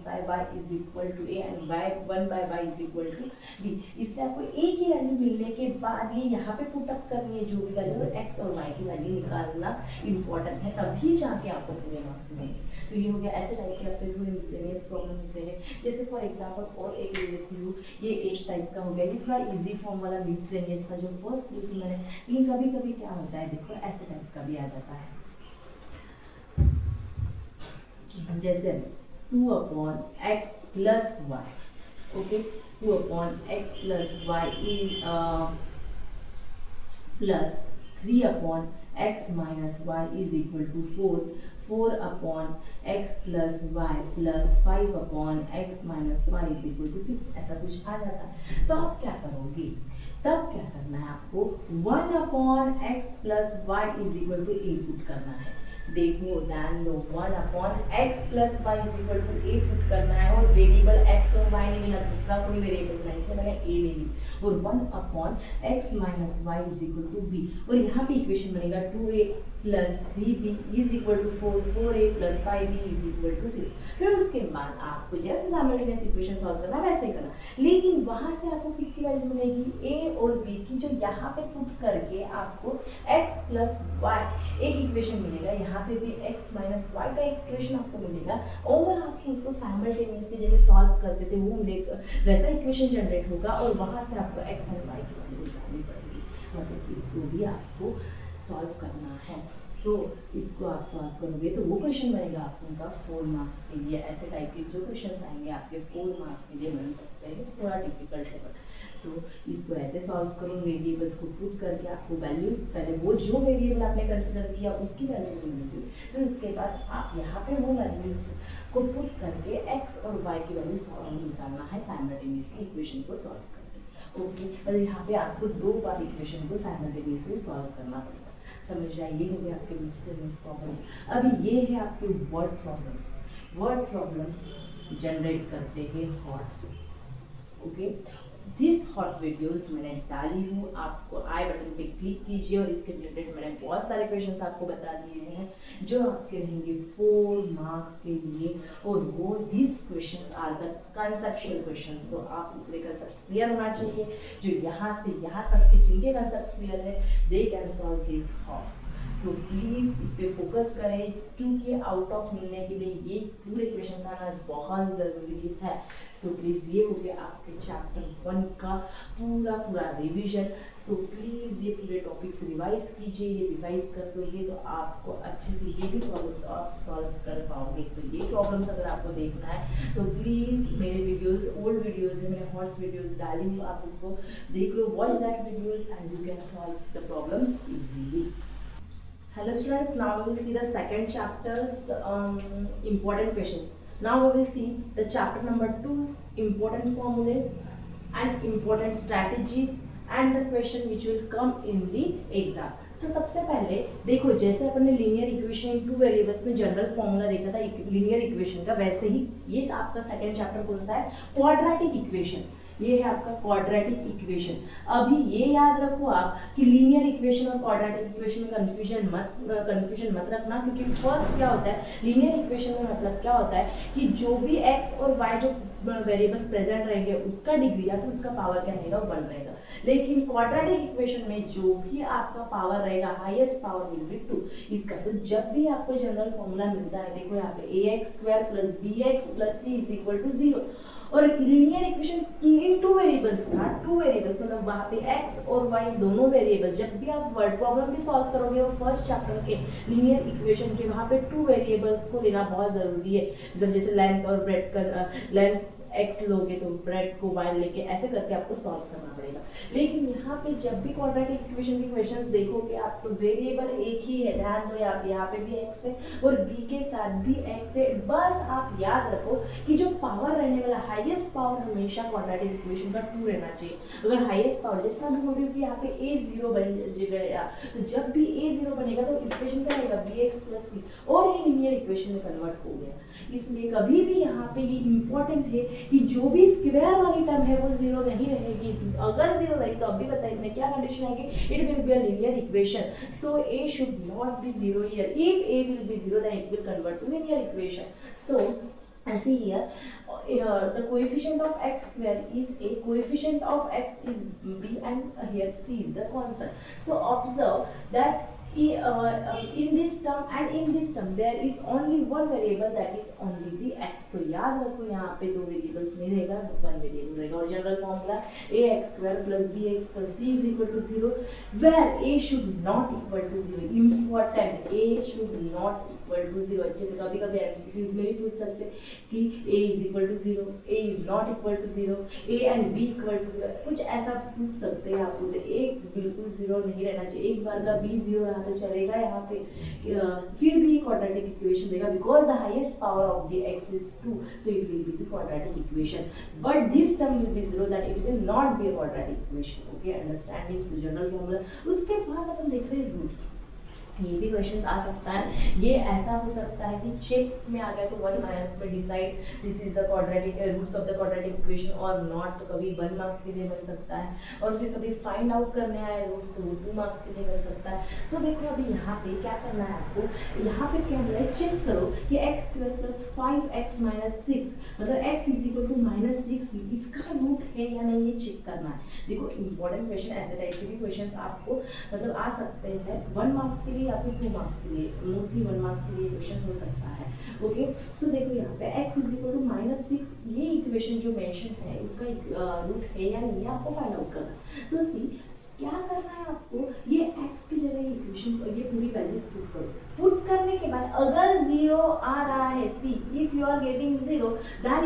by y is equal to a and y 1/y is equal to b. इसलिए आपको a की वैल्यू मिलने के बाद ये यहाँ पे पुट अप करनी है जो भी वैल्यू, और x और y की वैल्यू निकालना इंपॉर्टेंट है, तभी जाके आपको पूरे मार्क्स देंगे. तो ये हो गया. ऐसे टाइप के आपके थोड़े मिसलेनियस प्रॉब्लम होते हैं, जैसे फॉर एग्जाम्पल और एक ले लेती हूँ, ये एक टाइप का हो गया, ये थोड़ा इजी फॉर्म वाला मिसलेनियस था जो फर्स्ट ली थी मैंने. लेकिन कभी कभी क्या होता है, देखो ऐसे टाइप का भी आ जाता है, जैसे 2/x plus y. Okay, 2/x plus y is plus 3/x minus y is equal to 4. 4/x plus y plus 5/x minus y is equal to 6. ऐसा कुछ आ जाता है. तो आप क्या करोगे, तब क्या करना है आपको, 1/x plus y is equal to a put करना है. देखो ध्यान लो, 1/x plus y is equal to a put करना है, और वेरिएबल x और y नहीं है, दूसरा कोई वेरिएबल नहीं, इसलिए मैंने a ले ली, और 1/x minus y is equal to b. और यहाँ पे इक्वेशन बनेगा 2a plus 3b is equal to 4, 4a plus 5b is equal to 6. फिर उसके बाद आपको जैसे साइमल्टेनियस इक्वेशन सॉल्व करना वैसे ही करना, लेकिन वहाँ से आपको किसकी वैल्यू मिलेगी, a और b की, जो यहाँ पे पुट करके आपको x plus y एक इक्वेशन मिलेगा, यहाँ पे भी x minus y का इक्वेशन आपको मिलेगा, और आपको उसको साइमल्टेनियसली जैसे सॉल्व करते थे वो मिलेगा, वैसा इक्वेशन जनरेट होगा, और वहाँ से आपको x और y की वैल्यू निकालनी पड़ेगी. मतलब इसको भी आपको सॉल्व करना है। सो इसको आप सॉल्व करोगे तो वो क्वेश्चन बनेगा आपका 4 मार्क्स के लिए। ऐसे टाइप के जो क्वेश्चन आएंगे आपके 4 मार्क्स के लिए बन सकते हैं, थोड़ा डिफिकल्ट है बट। सो इसको ऐसे सॉल्व करो, वेरिएबल्स को पुट करके आपको वैल्यूज, पहले वो जो वेरिएबल आपने कंसिडर किया उसकी वैल्यूज मिलेगी, फिर उसके बाद आप यहाँ पे वो वैल्यूज को पुट करके एक्स और वाई की वैल्यूज निकालना है साइमल्टेनियसली इक्वेशन को सॉल्व करके। ओके, मतलब यहाँ पे आपको 2 बार इक्वेशन को साइमल्टेनियसली सॉल्व करना पड़ेगा। समझ जाए, ये हो गया आपके मिसलेनियस प्रॉब्लम्स। अभी ये है आपके word problems. Word problems generate करते हैं hots. Okay, this hot videos मैंने डाली हूँ, आपको आई बटन पे क्लिक कीजिए और इसके रिलेटेड मैंने बहुत सारे क्वेश्चंस आपको बता दिए हैं जो आपके रहेंगे 4 मार्क्स के लिए। और वो this questions are the conceptual questions. So आप पूरे कंसेप्ट क्लियर होना चाहिए, जो यहाँ से यहाँ तक के जिनके कंसेप्ट क्लियर है they can solve this hots. So please इस पर फोकस करें, क्योंकि आउट ऑफ मिलने के लिए ये पूरे क्वेश्चन आना बहुत ज़रूरी है। सो प्लीज़ ये हो गया आपके चैप्टर 1 का पूरा रिवीजन। सो प्लीज़ ये पूरे टॉपिक्स रिवाइज कीजिए। ये रिवाइज कर दोगे तो आपको अच्छे से ये भी प्रॉब्लम्स आप सॉल्व कर पाओगे। सो ये प्रॉब्लम्स अगर आपको देखना है तो प्लीज़ मेरे वीडियोज़, ओल्ड वीडियोज़ है, मैंने हॉट्स वीडियोज़ डाली हूँ, आप उसको देख लो, watch that videos and you can solve the problems easily. Hello students, now we will see the second chapter's important question. Now we will see the chapter number 2, important formulas and important strategy and the question which will come in the exam. So सबसे पहले देखो, जैसे अपन ने linear equation in 2 variables में general formula देखा था linear equation का, वैसे ही ये आपका सेकंड चैप्टर कौन सा है, क्वाड्रेटिक इक्वेशन। ये है आपका क्वाड्रेटिक इक्वेशन। अभी ये याद रखो आप कि लीनियर इक्वेशन और क्वाड्रेटिक इक्वेशन में कंफ्यूजन मत रखना, क्योंकि फर्स्ट क्या होता है लीनियर इक्वेशन में, मतलब क्या होता है कि जो भी एक्स और वाई जो वेरिएबल्स प्रेजेंट रहेंगे उसका डिग्री या फिर उसका पावर क्या रहेगा, 1 रहेगा। लेकिन क्वाड्रेटिक इक्वेशन में जो भी आपका पावर रहेगा, हाईएस्ट पावर विल बी 2 इसका। तो जब भी आपको जनरल फॉर्मूला मिलता है, देखो यहाँ पे ax² + bx + c = 0, और लीनियर इक्वेशन इन 2 वेरिएबल्स था, 2 वेरिएबल्स मतलब वहाँ पे x और y दोनों वेरिएबल्स। जब भी आप वर्ड प्रॉब्लम भी सॉल्व करोगे और फर्स्ट चैप्टर के लीनियर इक्वेशन के वहाँ पे 2 वेरिएबल्स को लेना बहुत ज़रूरी है। मतलब जैसे लेंथ और ब्रेड का, लेंथ x लोगे तो ब्रेड को y लेके ऐसे करके आपको सॉल्व करना पड़ेगा। लेकिन यहाँ पे जब भी क्वाड्रेटिक इक्वेशन के क्वेश्चंस देखोगे आप तो वेरिएबल एक ही है, ध्यान दो, यहाँ पे भी x है और b के साथ भी x है। बस आप याद रखो कि जो पावर रहने वाला हाईएस्ट पावर हमेशा क्वाड्रेटिक इक्वेशन का 2 रहना चाहिए। अगर हाईएस्ट पावर जैसा भी बोल रही हूँ कि यहाँ पे a0 बन जाएगा, तो जब भी a0 बनेगा तो इक्वेशन क्या रहेगा, bx + c, और ये लीनियर इक्वेशन में कन्वर्ट हो गया। इसलिए कभी भी यहाँ पे ये इम्पोर्टेंट है कि जो भी स्क्वायर वाली टर्म है वो 0 नहीं रहेगी। अगर 0 रही तो अभी बताइए इसमें क्या कंडीशन आएगी, it will be a linear equation. So a should not be 0 here. If a will be 0 then it will convert to linear equation. So see here, the coefficient of x² is a, coefficient of x is b, and here c is the constant. So observe that in this term and in this term there is only one variable, that is only the x. So याद रखो यहाँ पे 2 variables नहीं रहेगा, 1 variable रहेगा। और general formula ax² + bx + c = 0, where a should not equal to 0. Important, a should not equal to 0। अच्छे से कभी कभी एमसीक्यूज में भी पूछ सकते हैं कि a = 0, a is not equal to 0, a and b = 0, कुछ ऐसा पूछ सकते हैं आपको। तो a बिल्कुल 0 नहीं रहना चाहिए, एक बार का b 0 रहा तो चलेगा यहाँ पे, फिर भी क्वाड्रेटिक इक्वेशन देगा, because the highest power of the x is 2, so it will be the quadratic equation. But this term will be 0, that it will not be a quadratic equation. Okay, understanding so general formula। उसके बाद अपन देख रहे हैं roots. ये भी questions आ सकता है। ये ऐसा हो सकता है कि चेक में आ गया तो 1 मार्क्स में decide this is the quadratic roots of the quadratic equation और नॉट, तो कभी 1 मार्क्स के लिए बन सकता है। और फिर कभी फाइंड आउट करने आए रूट्स तो वो 2 मार्क्स के लिए बन सकता है। सो देखो अभी यहाँ पे क्या करना है आपको, यहाँ पे क्या है, चेक करो कि x² + 5x - 6 मतलब x = -6 इसका रूट है या नहीं, ये चेक करना है। देखो इंपॉर्टेंट क्वेश्चन, ऐसे टाइप के भी क्वेश्चन आपको मतलब आ सकते हैं 1 मार्क्स के लिए या फिर 2 मार्क्स के लिए, मोस्टली 1 मार्क्स के लिए क्वेश्चन हो सकता है। ओके, सो देखो यहाँ पे x = -6 ये इक्वेशन जो मेंशन है इसका रूट है या नहीं, आपको फाइंड आउट करना है। सो सी क्या करना है आपको, ये x की जगह इक्वेशन इक्वेशन को ये पूरी वैल्यूज पुट करो। पुट करने के बाद अगर 0 आ रहा है, see if you are getting 0 then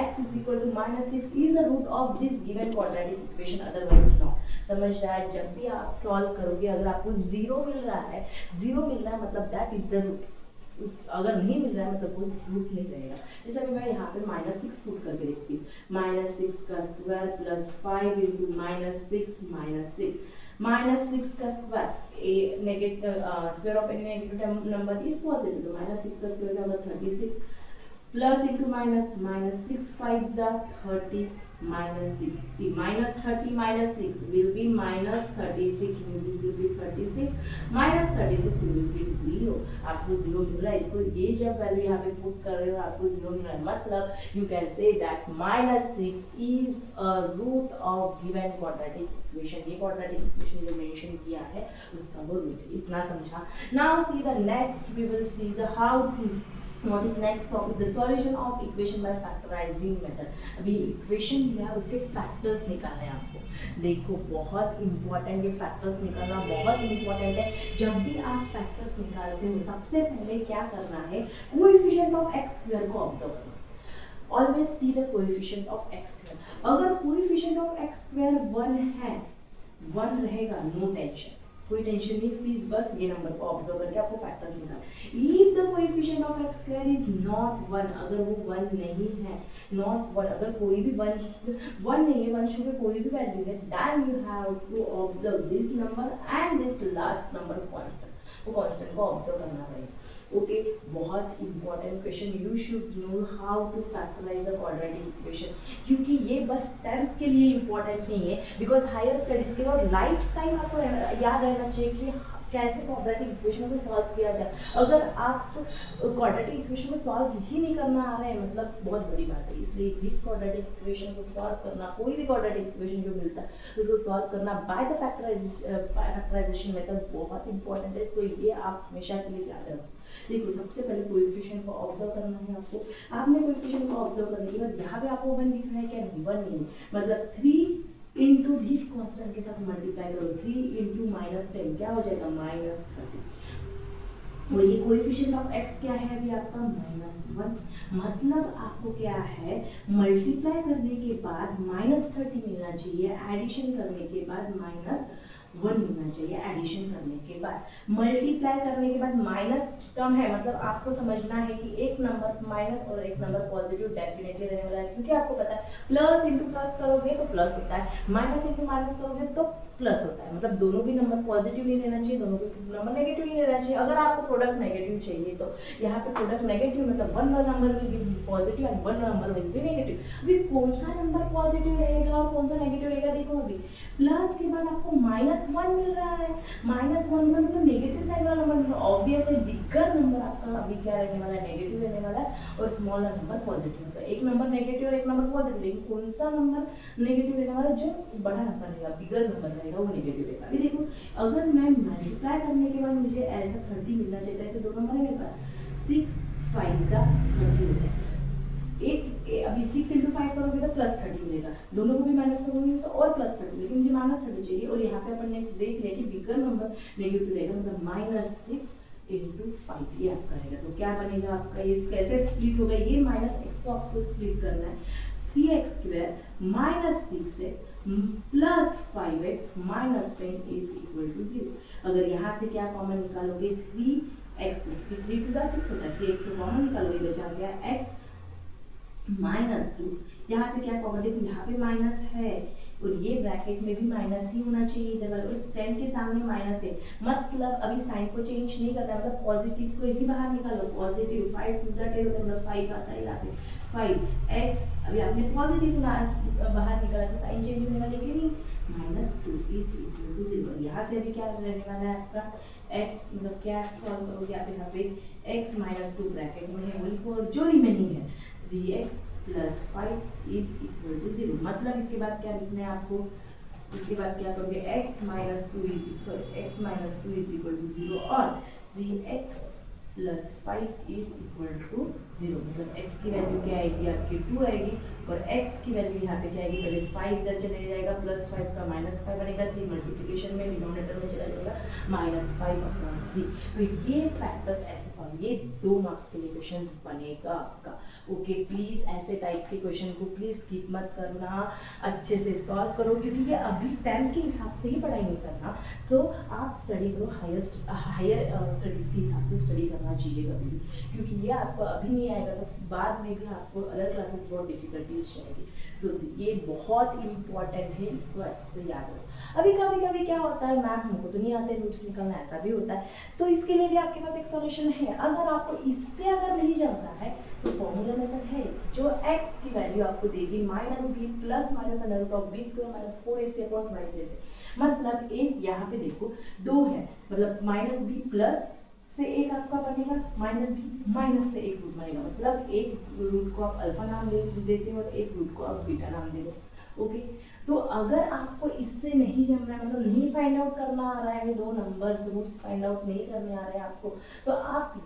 x is equal to -6 is a root of this given quadratic equation, otherwise not. समझ रहा है? जब भी आप सॉल्व करोगे अगर आपको 0 मिल रहा है, 0 मिल रहा है मतलब दैट इज द रूट। उस अगर नहीं मिल रहा है मतलब कोई रूट नहीं रहेगा। जैसा कि मैं यहाँ पे -6 पुट करके देखती हूँ, -6 का स्क्वायर प्लस 5 इंटू -6 का square, A negative square of any negative number is positive, तो -6 का स्क्वायर का मतलब 36 प्लस इंटू माइनस, -6 5 जा 30 -6, see -30 -6 will be -36, this will be 36, -36 will be 0। आपको 0 मिल रहा है, इसको ये जब वैल्यू यहाँ पे पुट कर रहे हो आपको 0 मिल रहा है, मतलब you can say that -6 is a root of given quadratic equation. ये क्वाड्रेटिक इक्वेशन जो मेंशन किया है उसका वो रूट है। इतना समझा। Now see the next, we will see the how to What is next topic? The solution of equation by factorizing method। अभी इक्वेशन दिया है उसके फैक्टर्स निकालने हैं आपको। देखो बहुत इंपॉर्टेंट, ये फैक्टर्स निकालना बहुत इंपॉर्टेंट है। जब भी आप फैक्टर्स निकालते हो सबसे पहले क्या करना है, कोएफिशिएंट ऑफ एक्स स्क्वायर को ऑब्जर्व करना। Always see the coefficient of x square. अगर कोएफिशिएंट ऑफ एक्स स्क्वायर 1 है, 1 रहेगा, नो टेंशन, कोई टेंशन नहीं, प्लीज बस ये नंबर को ऑब्जर्व करके आपको फैक्टर्स निकालना। If the coefficient of x square is not 1, अगर वो 1 नहीं है, नॉट 1, अगर कोई भी 1 नहीं है, 1 छोड़ कोई भी वैल्यू है, then you have to observe this number and this last number constant. वो कांस्टेंट को ऑब्जर्व करना पड़ेगा। ओके, बहुत important question, you should know how to factorize the quadratic equation, क्योंकि ये बस 10th के लिए इंपॉर्टेंट नहीं है, बिकॉज हायर स्टडीज के और लाइफ टाइम आपको याद रहना चाहिए कि कैसे क्वाड्रेटिक इक्वेशन को सॉल्व किया जाए। अगर आप क्वाड्रेटिक इक्वेशन को सॉल्व ही नहीं करना आ रहा है मतलब बहुत बड़ी बात है। इसलिए दिस क्वाड्रेटिक इक्वेशन को सॉल्व करना, कोई भी क्वाड्रेटिक इक्वेशन जो मिलता है उसको सॉल्व करना बाय द फैक्टराइजेशन मेथड बहुत इंपॉर्टेंट है। सो ये आप हमेशा के लिए याद रखो। देखो सबसे पहले कोएफिशिएंट को ऑब्जर्व करना है आपको। आपने कोएफिशिएंट को ऑब्जर्व करने के बाद यहाँ पे आपको 1 दिख रहा है क्या? 1 नहीं, मतलब 3 इंटू दिस कॉन्स्टेंट के साथ मल्टीप्लाई करो, 3 इंटू -10 क्या हो जाएगा? -30। और ये कोएफिशिएंट ऑफ x क्या है अभी आपका? -1। मतलब आपको क्या है, मल्टीप्लाई करने के बाद -30 मिलना चाहिए, एडिशन करने के बाद -1 मिलना चाहिए, एडिशन करने के बाद। मल्टीप्लाई करने के बाद माइनस टर्म है, मतलब आपको समझना है कि एक नंबर माइनस और एक नंबर पॉजिटिव डेफिनेटली रहने वाला है, क्योंकि आपको पता है प्लस इंटू प्लस करोगे तो प्लस होता है, माइनस इंटू माइनस करोगे तो प्लस होता है। मतलब दोनों भी नंबर पॉजिटिव नहीं रहना चाहिए, दोनों भी नंबर नेगेटिव नहीं रहना चाहिए। अगर आपको प्रोडक्ट नेगेटिव चाहिए तो यहाँ पे प्रोडक्ट नेगेटिव मतलब 1 number will be positive and 1 number will be negative. अभी कौन सा नंबर पॉजिटिव रहेगा और कौन सा नेगेटिव रहेगा? देखो अभी प्लस के बाद आपको -1 मिल रहा है, -1 में मतलब नेगेटिव साइड वाला नंबर, ऑब्वियस है बिगर नंबर आपका अभी क्या रहने वाला है? नेगेटिव रहने वाला है, और स्मॉलर नंबर पॉजिटिव होता है। एक नंबर नेगेटिव और एक नंबर पॉजिटिव, लेकिन कौन सा नंबर नेगेटिव रहने वाला है? जो बड़ा नंबर रहेगा, बिगर नंबर रहेगा वो नेगेटिव रहेगा। अभी देखो अगर मैं मल्टीप्लाई करने के बाद मुझे ऐसा 30 मिलना चाहिए, ऐसे दो नंबर है मेरे पास, 6 5 जा 30 होता है। अभी 6 इंटू 5 करोगे तो +30 मिलेगा, दोनों को भी माइनस करोगे तो और +30, लेकिन मुझे -30 चाहिए। और यहाँ पे अपन ने देख लिया कि बिगर नंबर नेगेटिव रहेगा, मतलब -6 इंटू 5 ये आपका रहेगा। तो क्या बनेगा आपका? ये कैसे स्प्लिट होगा? ये -x को आपको स्प्लिट करना है, 3x² -6x plus 5x -10 is equal to 0। अगर यहाँ से क्या कॉमन निकालोगे? 3x, 3 2 6 होता है, 3x को कॉमन निकालोगे, बचा गया x -2। यहाँ से क्या कॉमन? देखो यहाँ पे माइनस है और ये ब्रैकेट में भी माइनस ही होना चाहिए इधर वाले, 10 के सामने माइनस है, मतलब अभी साइन को चेंज नहीं करना है, मतलब पॉजिटिव को ही बाहर निकालो, पॉजिटिव 5 2 10 होता है, मतलब 5 आता है यहाँ पे 5x। अभी आपने पॉजिटिव बाहर निकाला तो साइन चेंज होने वाला, लेकिन -2 इज इक्वल टू 0। यहाँ से अभी क्या रहने वाला है आपका? x, मतलब क्या सॉल्व करोगे आप? यहाँ पे x -2 ब्रैकेट में है, वही जो रिमेनिंग है 3x + 5 इज इक्वल टू 0। मतलब इसके बाद क्या लिखना है आपको? इसके बाद क्या करोगे? x -2 इज इक्वल टू 0 और 3x plus 5 is equal to 0, मतलब x की वैल्यू क्या आएगी आपकी 2 आएगी और x की वैल्यू यहाँ पे क्या आएगी, पहले 5 इधर चले जाएगा, प्लस 5 का माइनस 5 बनेगा, 3 मल्टीप्लिकेशन में डिनोमिनेटर में चला जाएगा, -5/3। तो ये फैक्टर्स ऐसे सॉल्व, ये 2 मार्क्स के लिए क्वेश्चन बनेगा आपका। ओके, प्लीज़ ऐसे टाइप्स के क्वेश्चन को प्लीज़ स्किप मत करना, अच्छे से सॉल्व करो, क्योंकि ये अभी 10 के हिसाब से ही पढ़ाई नहीं करना। सो आप स्टडी करो, हायर स्टडीज़ के हिसाब से स्टडी करना चाहिए कभी भी, क्योंकि ये आपको अभी नहीं आएगा तो बाद में भी आपको अदर क्लासेस बहुत डिफिकल्टीज जाएगी। सो ये बहुत इंपॉर्टेंट है, इसको अच्छे से याद रखो। अभी कभी कभी क्या होता है, मैम हमको तो नहीं आते रूट्स निकालना, ऐसा भी होता है। सो इसके लिए भी आपके पास एक सॉल्यूशन है। अगर आपको इससे अगर नहीं जमता है सो फॉर्मूला मेथड है, जो x की वैल्यू आपको देगी -b plus minus under root of b square minus 4ac upon 2ac। मतलब एक यहाँ पे देखो 2 है, मतलब -b प्लस से एक आपका बनेगा, -b माइनस से एक रूट बनेगा, मतलब एक रूट को आप अल्फा नाम देते हो और एक रूट को आप बीटा नाम दे दो। ओके, तो अगर आपको इससे नहीं जम रहा है, मतलब नहीं फाइंड आउट करना आ रहा है, 2 नंबर्स रूट्स फाइंड आउट नहीं करने आ रहे हैं आपको, तो आप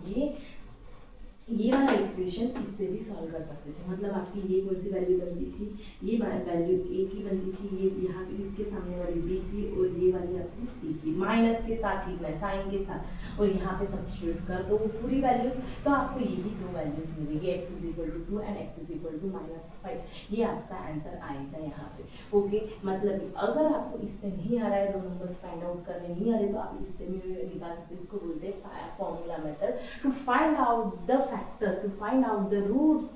ये वाला इक्वेशन इससे भी सॉल्व कर सकते थे। मतलब आपकी ये कौन सी वैल्यू बनती थी, ये वैल्यू a की बनती थी, ये यहाँ पे इसके सामने वाली b की, और ये वाली आपकी c की, माइनस के साथ लिखना है, साइन के साथ, और यहाँ पे सब्स्टिट्यूट कर दो वो पूरी वैल्यूज, तो आपको यही 2 वैल्यूज मिलेगी, x is equal to 2 and x is equal to -5। ये आपका आंसर आएगा यहाँ पे। ओके, मतलब अगर आपको इससे नहीं आ रहा है, 2 नंबर्स फाइंड आउट करने नहीं आ रहे, तो आप इससे भी निकाल सकते हैं। इसको बोलते हैं formula method to find out the factors, to find out the roots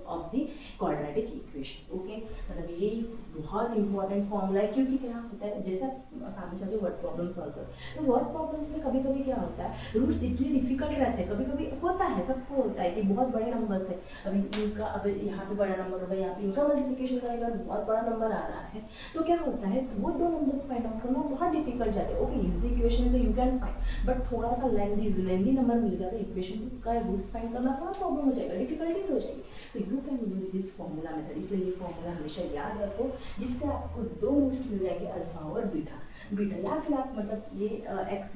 of the quadratic equation। Okay, मतलब ये बहुत इंपॉर्टेंट फॉर्मूला है, क्योंकि क्या होता है, जैसा सामने चलते वर्ड प्रॉब्लम सॉल्व करो, तो वर्ड प्रॉब्लम्स में कभी कभी क्या होता है, रूट्स इतने डिफिकल्ट रहते हैं, कभी कभी होता है, सबको होता है कि बहुत बड़े नंबर्स है, अभी इनका, अभी यहाँ पे बड़ा नंबर होगा, यहाँ पे इनका मल्टीप्लिकेशन करेगा तो बहुत बड़ा नंबर आ रहा है, तो क्या होता है, वो 2 नंबर्स फाइंड आउट करना बहुत डिफिकल्ट जाते हैं। ओके, इजी इक्वेशन है तो यू कैन फाइंड, बट थोड़ा सा लेंदी नंबर मिल गया तो इक्वेशन का रूट्स फाइंड करना थोड़ा प्रॉब्लम हो जाएगा, डिफिकल्टीज हो जाएगी। So you can use this formula method, इसलिए ये फॉर्मूला हमेशा याद रखो, जिससे आपको 2 रूट्स मिल जाएंगे, अल्फा और बीटा। या फिर आप मतलब ये x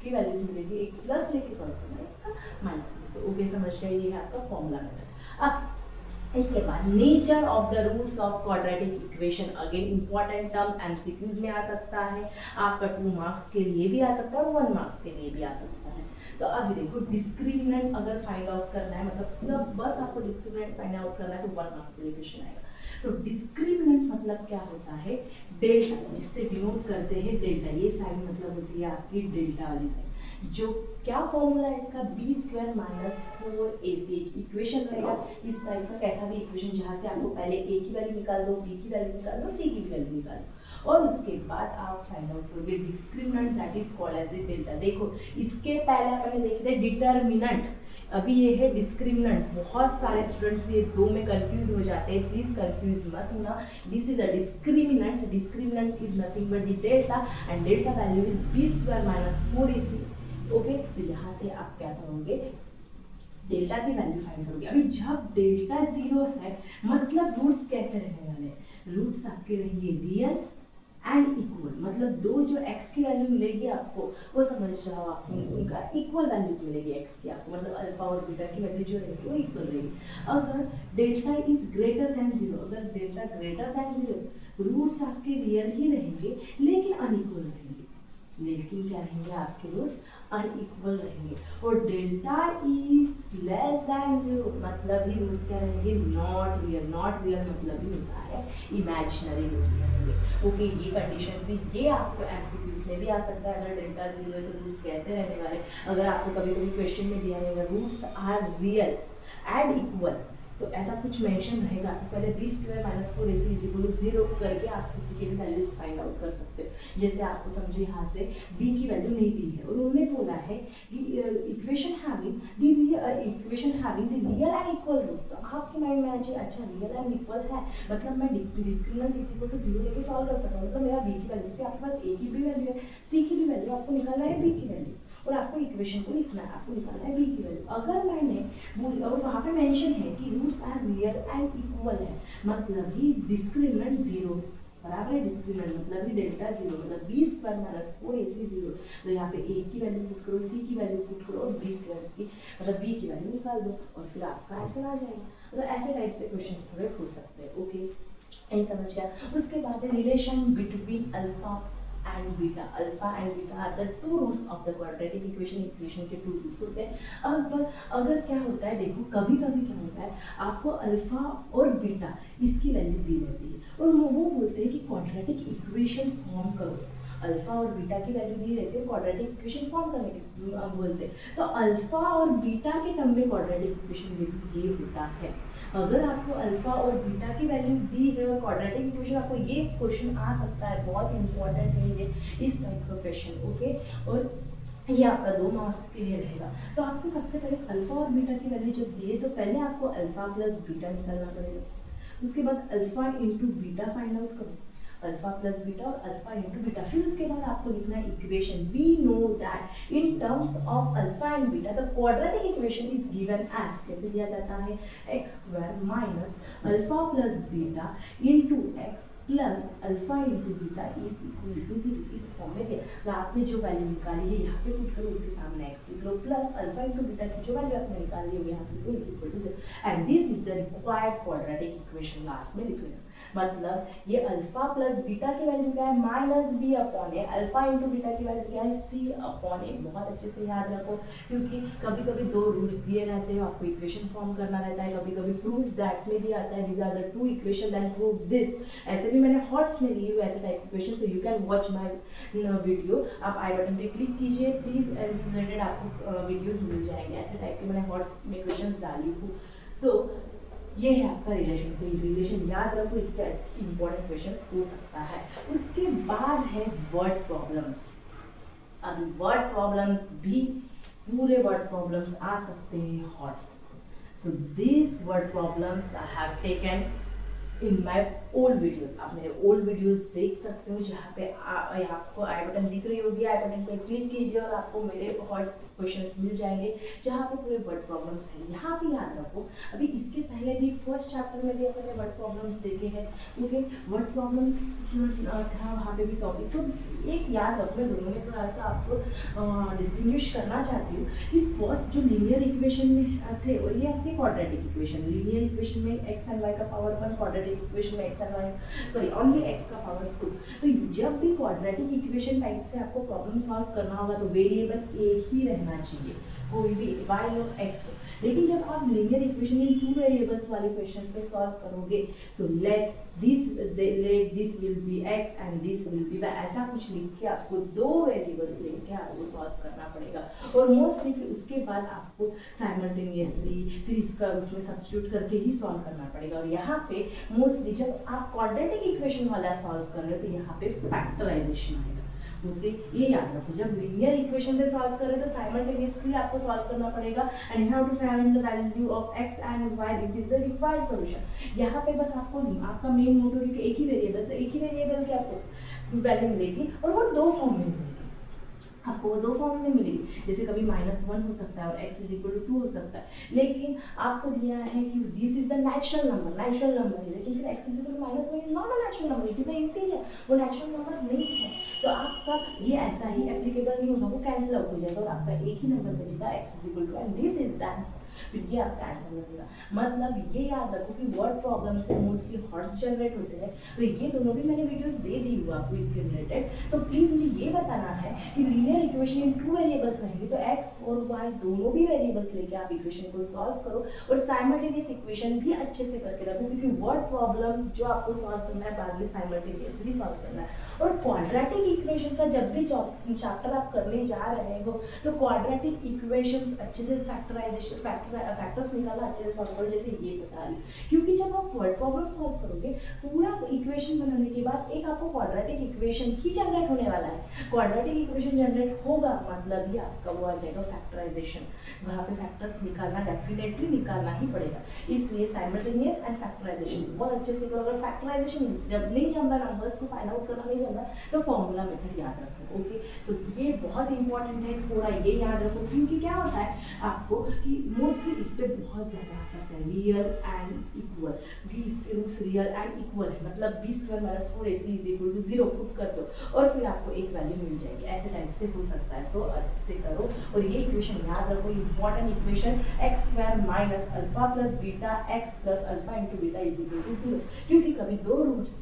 की वैल्यूज मिलेगी, एक प्लस लेके सॉल्व करना है, माइनस लेके। ओके, समझ गए, ये है आपका फॉर्मूला मेथड। अब इसके बाद nature of the roots of quadratic equation, again important term, MCQs में आ सकता है, आपका 2 मार्क्स के लिए भी आ सकता है, 1 मार्क्स के लिए भी आ सकता है। तो अब देखो, डिस्क्रिमिनेंट अगर फाइंड आउट करना है, मतलब सब बस आपको डिस्क्रिमिनेंट फाइंड आउट करना है, तो 1 मार्क्स के लिए क्वेश्चन आएगा। सो डिस्क्रिमिनेंट मतलब क्या होता है, डेल्टा, जिससे डिनोट करते हैं डेल्टा, ये साइन मतलब होती है आपकी डेल्टा वाली साइन। जो क्या फॉर्मूला है इसका, b square minus 4ac equation रहेगा इस टाइप का, कैसा भी इक्वेशन जहाँ से आपको पहले a की वैल्यू निकाल दो, b की वैल्यू निकाल दो, c की भी वैल्यू निकाल दो, और उसके बाद आप फाइंड आउट करोगे discriminant, that is called as the delta. देखो, इसके पहले अपन देखे थे डिटर्मिनेंट, अभी ये है डिस्क्रिमिनेंट। बहुत सारे स्टूडेंट्स ये 2 में कंफ्यूज हो जाते हैं, प्लीज कंफ्यूज मत होना। This is a discriminant, discriminant is nothing but the delta, and delta value is b square minus 4ac। Okay, तो यहाँ से आप क्या करोगे, डेल्टा की वैल्यू फाइंड करोगे। अभी जब डेल्टा 0 है, मतलब रूट्स कैसे रहने वाले हैं, रूट्स आपके रहेंगे रियल एंड इक्वल, मतलब 2 जो x की वैल्यू मिलेगी आपको, वो समझ जाओ आपको उनका इक्वल वैल्यूज मिलेगी x की आपको, मतलब अल्फा और बीटा की वैल्यू जो रहेगी वो इक्वल रहेगी। अगर डेल्टा इज ग्रेटर देन 0, अगर डेल्टा ग्रेटर देन 0, रूट्स आपके रियल ही रहेंगे लेकिन अनइक्वल रहेंगे, लेकिन क्या रहेंगे आपके रूट्स अनइक्वल रहेंगे। और डेल्टा इज लेस देन 0, मतलब ही रूट्स क्या रहेंगे, नॉट रियल। नॉट रियल मतलब ही होता है इमेजिनरी रूट्स रहेंगे। ओके, ये कंडीशंस भी, ये आपको एमसीक्यूज में भी आ सकता है। अगर डेल्टा 0 है तो रूट्स कैसे रहने वाले, अगर आपको कभी कभी क्वेश्चन में दिया रहेगा roots are real and equal, तो ऐसा कुछ मेंशन रहेगा तो पहले b square minus 4ac is equal to 0 करके आप किसी की भी वैल्यूज फाइंड आउट कर सकते हो। जैसे आपको समझो यहाँ से b की वैल्यू नहीं दी है और उन्होंने बोला है कि equation having the real and equal roots, तो आपके माइंड में आ जाए अच्छा रियल एंड इक्वल है, मतलब मैं डिस्क्रिमिनेंट इज इक्वल टू 0 लेके सॉल्व कर सकता हूँ, मतलब मेरा b की वैल्यू, क्योंकि आपके पास a की भी वैल्यू है, c की भी वैल्यू, आपको निकालना है b की वैल्यू और आपको इक्वेशन को लिखना है, आपको निकालना है b की वैल्यू। अगर मैंने और वहाँ पे मेंशन है कि roots are real and equal है, मतलब ही डिस्क्रिमिनेंट 0 बराबर है डिस्क्रिमिनेंट मतलब ही डेल्टा जीरो मतलब B square minus 4ac zero. तो यहाँ पे ए की वैल्यू पुट करो, सी की वैल्यू पुट करो और बी स्क्वायर की मतलब बी की वैल्यू निकाल दो और फिर आपका आंसर आ जाएगा। तो ऐसे टाइप से क्वेश्चन थोड़े हो सकते हैं। ओके, यही समझ गया। उसके बाद है relation between alpha and beta. Alpha and beta are the two roots of the quadratic equation. Equation के टू रूट्स होते हैं। अब अगर क्या होता है, देखो कभी कभी क्या होता है, आपको अल्फा और बीटा इसकी वैल्यू दी रहती है और वो बोलते हैं कि क्वाड्रेटिक इक्वेशन फॉर्म करो। अल्फा और बीटा की वैल्यू दी रहती है, क्वाड्रेटिक इक्वेशन फॉर्म करने के बोलते हैं। तो अल्फा और बीटा के टर्म में क्वाड्रेटिक इक्वेशन ये होता है। अगर आपको अल्फा और बीटा की वैल्यू दी है और क्वाड्रेटिक इक्वेशन, आपको ये क्वेश्चन आ सकता है, बहुत इंपॉर्टेंट है ये इस टाइप का क्वेश्चन। ओके, और ये आपका 2 मार्क्स के लिए रहेगा। तो आपको सबसे पहले अल्फा और बीटा की वैल्यू जब दिए तो पहले आपको अल्फा प्लस बीटा निकालना पड़ेगा। उसके बाद alpha into beta find out करो, अल्फा प्लस बीटा और अल्फा इंटू बीटा। फिर उसके बाद आपको लिखना है equation. We know that in terms of alpha and beta the quadratic equation is given as, कैसे दिया जाता है, X square minus alpha plus beta into X plus alpha into beta is equal to 0। इस form में दिया। तो आपने जो वैल्यू निकाली है यहाँ पे पुट करो, उसके सामने एक्स लिख लो प्लस अल्फा इंटू बीटा की जो वैल्यू आपने निकाली है यहाँ पे is equal to 0 and this is the required quadratic equation. Last में लिख लेना, मतलब ये अल्फा प्लस बीटा की वैल्यू क्या है, minus B upon A. Alpha into beta की वैल्यू क्या है, सी अपॉन ए। बहुत अच्छे से याद रखो, क्योंकि कभी कभी 2 रूट्स दिए रहते हैं, आपको इक्वेशन फॉर्म करना रहता है। कभी कभी प्रूफ दैट में भी आता है, these are the 2 equation that prove this. ऐसे भी मैंने हॉट्स में लिए हुए ऐसे टाइप के question, so you can watch my video. आप आई बटन पे क्लिक कीजिए प्लीज, एंड रिलेटेड आपको वीडियोस मिल जाएंगे। ऐसे टाइप के मैंने हॉट्स में क्वेश्चन डाली हूँ। सो ये है आपका रिलेशन। तो ये रिलेशन याद रखो, इसके इंपॉर्टेंट क्वेश्चंस हो सकता है। उसके बाद है वर्ड प्रॉब्लम्स। अब वर्ड प्रॉब्लम्स भी पूरे वर्ड प्रॉब्लम्स आ सकते हैं hots. So this word problems I have taken in my old videos. आप मेरे ओल्ड वीडियोज देख सकते हो, जहाँ पे आपको आई बटन दिख रही होगी, आई बटन पे क्लिक कीजिए और आपको मेरे हॉट्स क्वेश्चंस मिल जाएंगे, जहाँ पे पूरे वर्ड प्रॉब्लम्स हैं। यहाँ पे याद रखो, अभी इसके पहले भी फर्स्ट चैप्टर में भी अपने वर्ड प्रॉब्लम्स देखे हैं। ओके, वर्ड प्रॉब्लम्स था वहाँ पे भी टॉपिक। तो एक याद रखो, मैं दोनों में थोड़ा सा आपको डिस्टिंग्विश करना चाहती हूँ कि फर्स्ट जो लीनियर इक्वेशन में थे और ये आपके क्वाड्रेटिक इक्वेशन। लीनियर इक्वेशन में एक्स एंड वाई का पावर 1, क्वाड्रेटिक इक्वेशन में X and Y sorry only X का पावर 2। तो जब भी क्वाड्रेटिक इक्वेशन टाइप से आपको प्रॉब्लम सॉल्व करना होगा तो वेरिएबल एक ही रहना चाहिए, कोई भी वाई और एक्स हो। लेकिन जब आप लीनियर इक्वेशन इन 2 वेरिएबल्स वाले क्वेश्चंस पे सॉल्व करोगे, so let this will be X and this will be Y, ऐसा कुछ लिख के आपको 2 वेरिएबल्स लेके आपको सॉल्व करना पड़ेगा। और मोस्टली फिर उसके बाद आपको साइमल्टेनियसली फिर इसका उसमें सब्स्टिट्यूट करके ही सॉल्व करना पड़ेगा। और यहाँ पे मोस्टली जब आप क्वाड्रेटिक इक्वेशन वाला सॉल्व कर रहे हो तो यहाँ पे फैक्टराइजेशन आएगा। ओके, ये याद रखो, जब लीनियर इक्वेशन से सॉल्व करें तो साइमल्टेनियसली आपको सॉल्व करना पड़ेगा and you have to find the value of X and Y, this is the required solution. यहाँ पे बस आपको आपका मेन मोटो, क्योंकि एक ही वेरिएबल, तो एक ही वेरिएबल की आपको वैल्यू मिलेगी और वो 2 फॉर्म में मिलेगी। आपको वो 2 फॉर्म में मिलेगी, जैसे कभी -1 हो सकता है और x इज इक्वल टू 2 हो सकता है। लेकिन आपको दिया है कि this is the natural number है, लेकिन फिर x is equal to -1 is not a natural number, it is a integer, वो नेचुरल नंबर नहीं है। तो आपका ये ऐसा ही एप्लीकेबल नहीं होगा, वो कैंसिल आउट हो जाएगा और आपका एक ही नंबर बचेगा, x is equal to and this is the answer. फिर ये आपका आंसर लगेगा। मतलब ये याद रखो कि वर्ड प्रॉब्लम से मोस्टली हॉट्स जनरेट होते हैं। तो ये दोनों भी मैंने वीडियोस दे दी हुआ आपको इसके रिलेटेड। सो प्लीज मुझे ये बताना है कि लीनियर इक्वेशन इन 2 वेरिएबल्स रहेंगे तो x और y दोनों भी वेरिएबल्स लेके आप इक्वेशन को सॉल्व करो और साइमल्टेनियस इक्वेशन भी अच्छे से करके रखो, क्योंकि वर्ड प्रॉब्लम्स जो आपको सॉल्व करना है बाद में साइमल्टेनियसली सॉल्व करना है। और क्वाड्रेटिक इक्वेशन का जब भी चैप्टर आप करने जा रहे हो तो क्वाड्रेटिक इक्वेशंस अच्छे से फैक्टराइजेशन फैक्टर्स निकालना अच्छे से सॉल्व करो, जैसे ये बता रही। क्योंकि जब आप वर्ड प्रॉब्लम सॉल्व करोगे पूरा इक्वेशन बनाने के बाद एक आपको क्वाड्रेटिक इक्वेशन ही जनरेट होने वाला है। क्वाड्रेटिक इक्वेशन जनरेट होगा मतलब ही आपका वो आ जाएगा फैक्टराइजेशन। वहाँ पे फैक्टर्स निकालना डेफिनेटली निकालना ही पड़ेगा, इसलिए साइमल्टेनियस एंड फैक्टराइजेशन बहुत अच्छे से करो। अगर फैक्टराइजेशन जब नहीं जानता, नंबर्स को फाइंड आउट करना नहीं जानता, तो फॉर्मूला मेथड याद रखो। ओके, सो ये बहुत इंपॉर्टेंट है, थोड़ा ये याद रखो, क्योंकि क्या होता है आपको कि मोस्टली इस पर बहुत ज़्यादा आ सकता है रियल एंड इक्वल। क्योंकि इसके रूट्स रियल एंड इक्वल है, मतलब B square minus 4ac is equal to 0 put कर दो और फिर आपको एक वैल्यू मिल जाएगी। ऐसे टाइप से हो सकता है। सो अच्छे से करो और ये इक्वेशन याद रखो, important equation X square minus alpha plus beta X plus alpha into beta is equal to 0, क्योंकि कभी दो रूट्स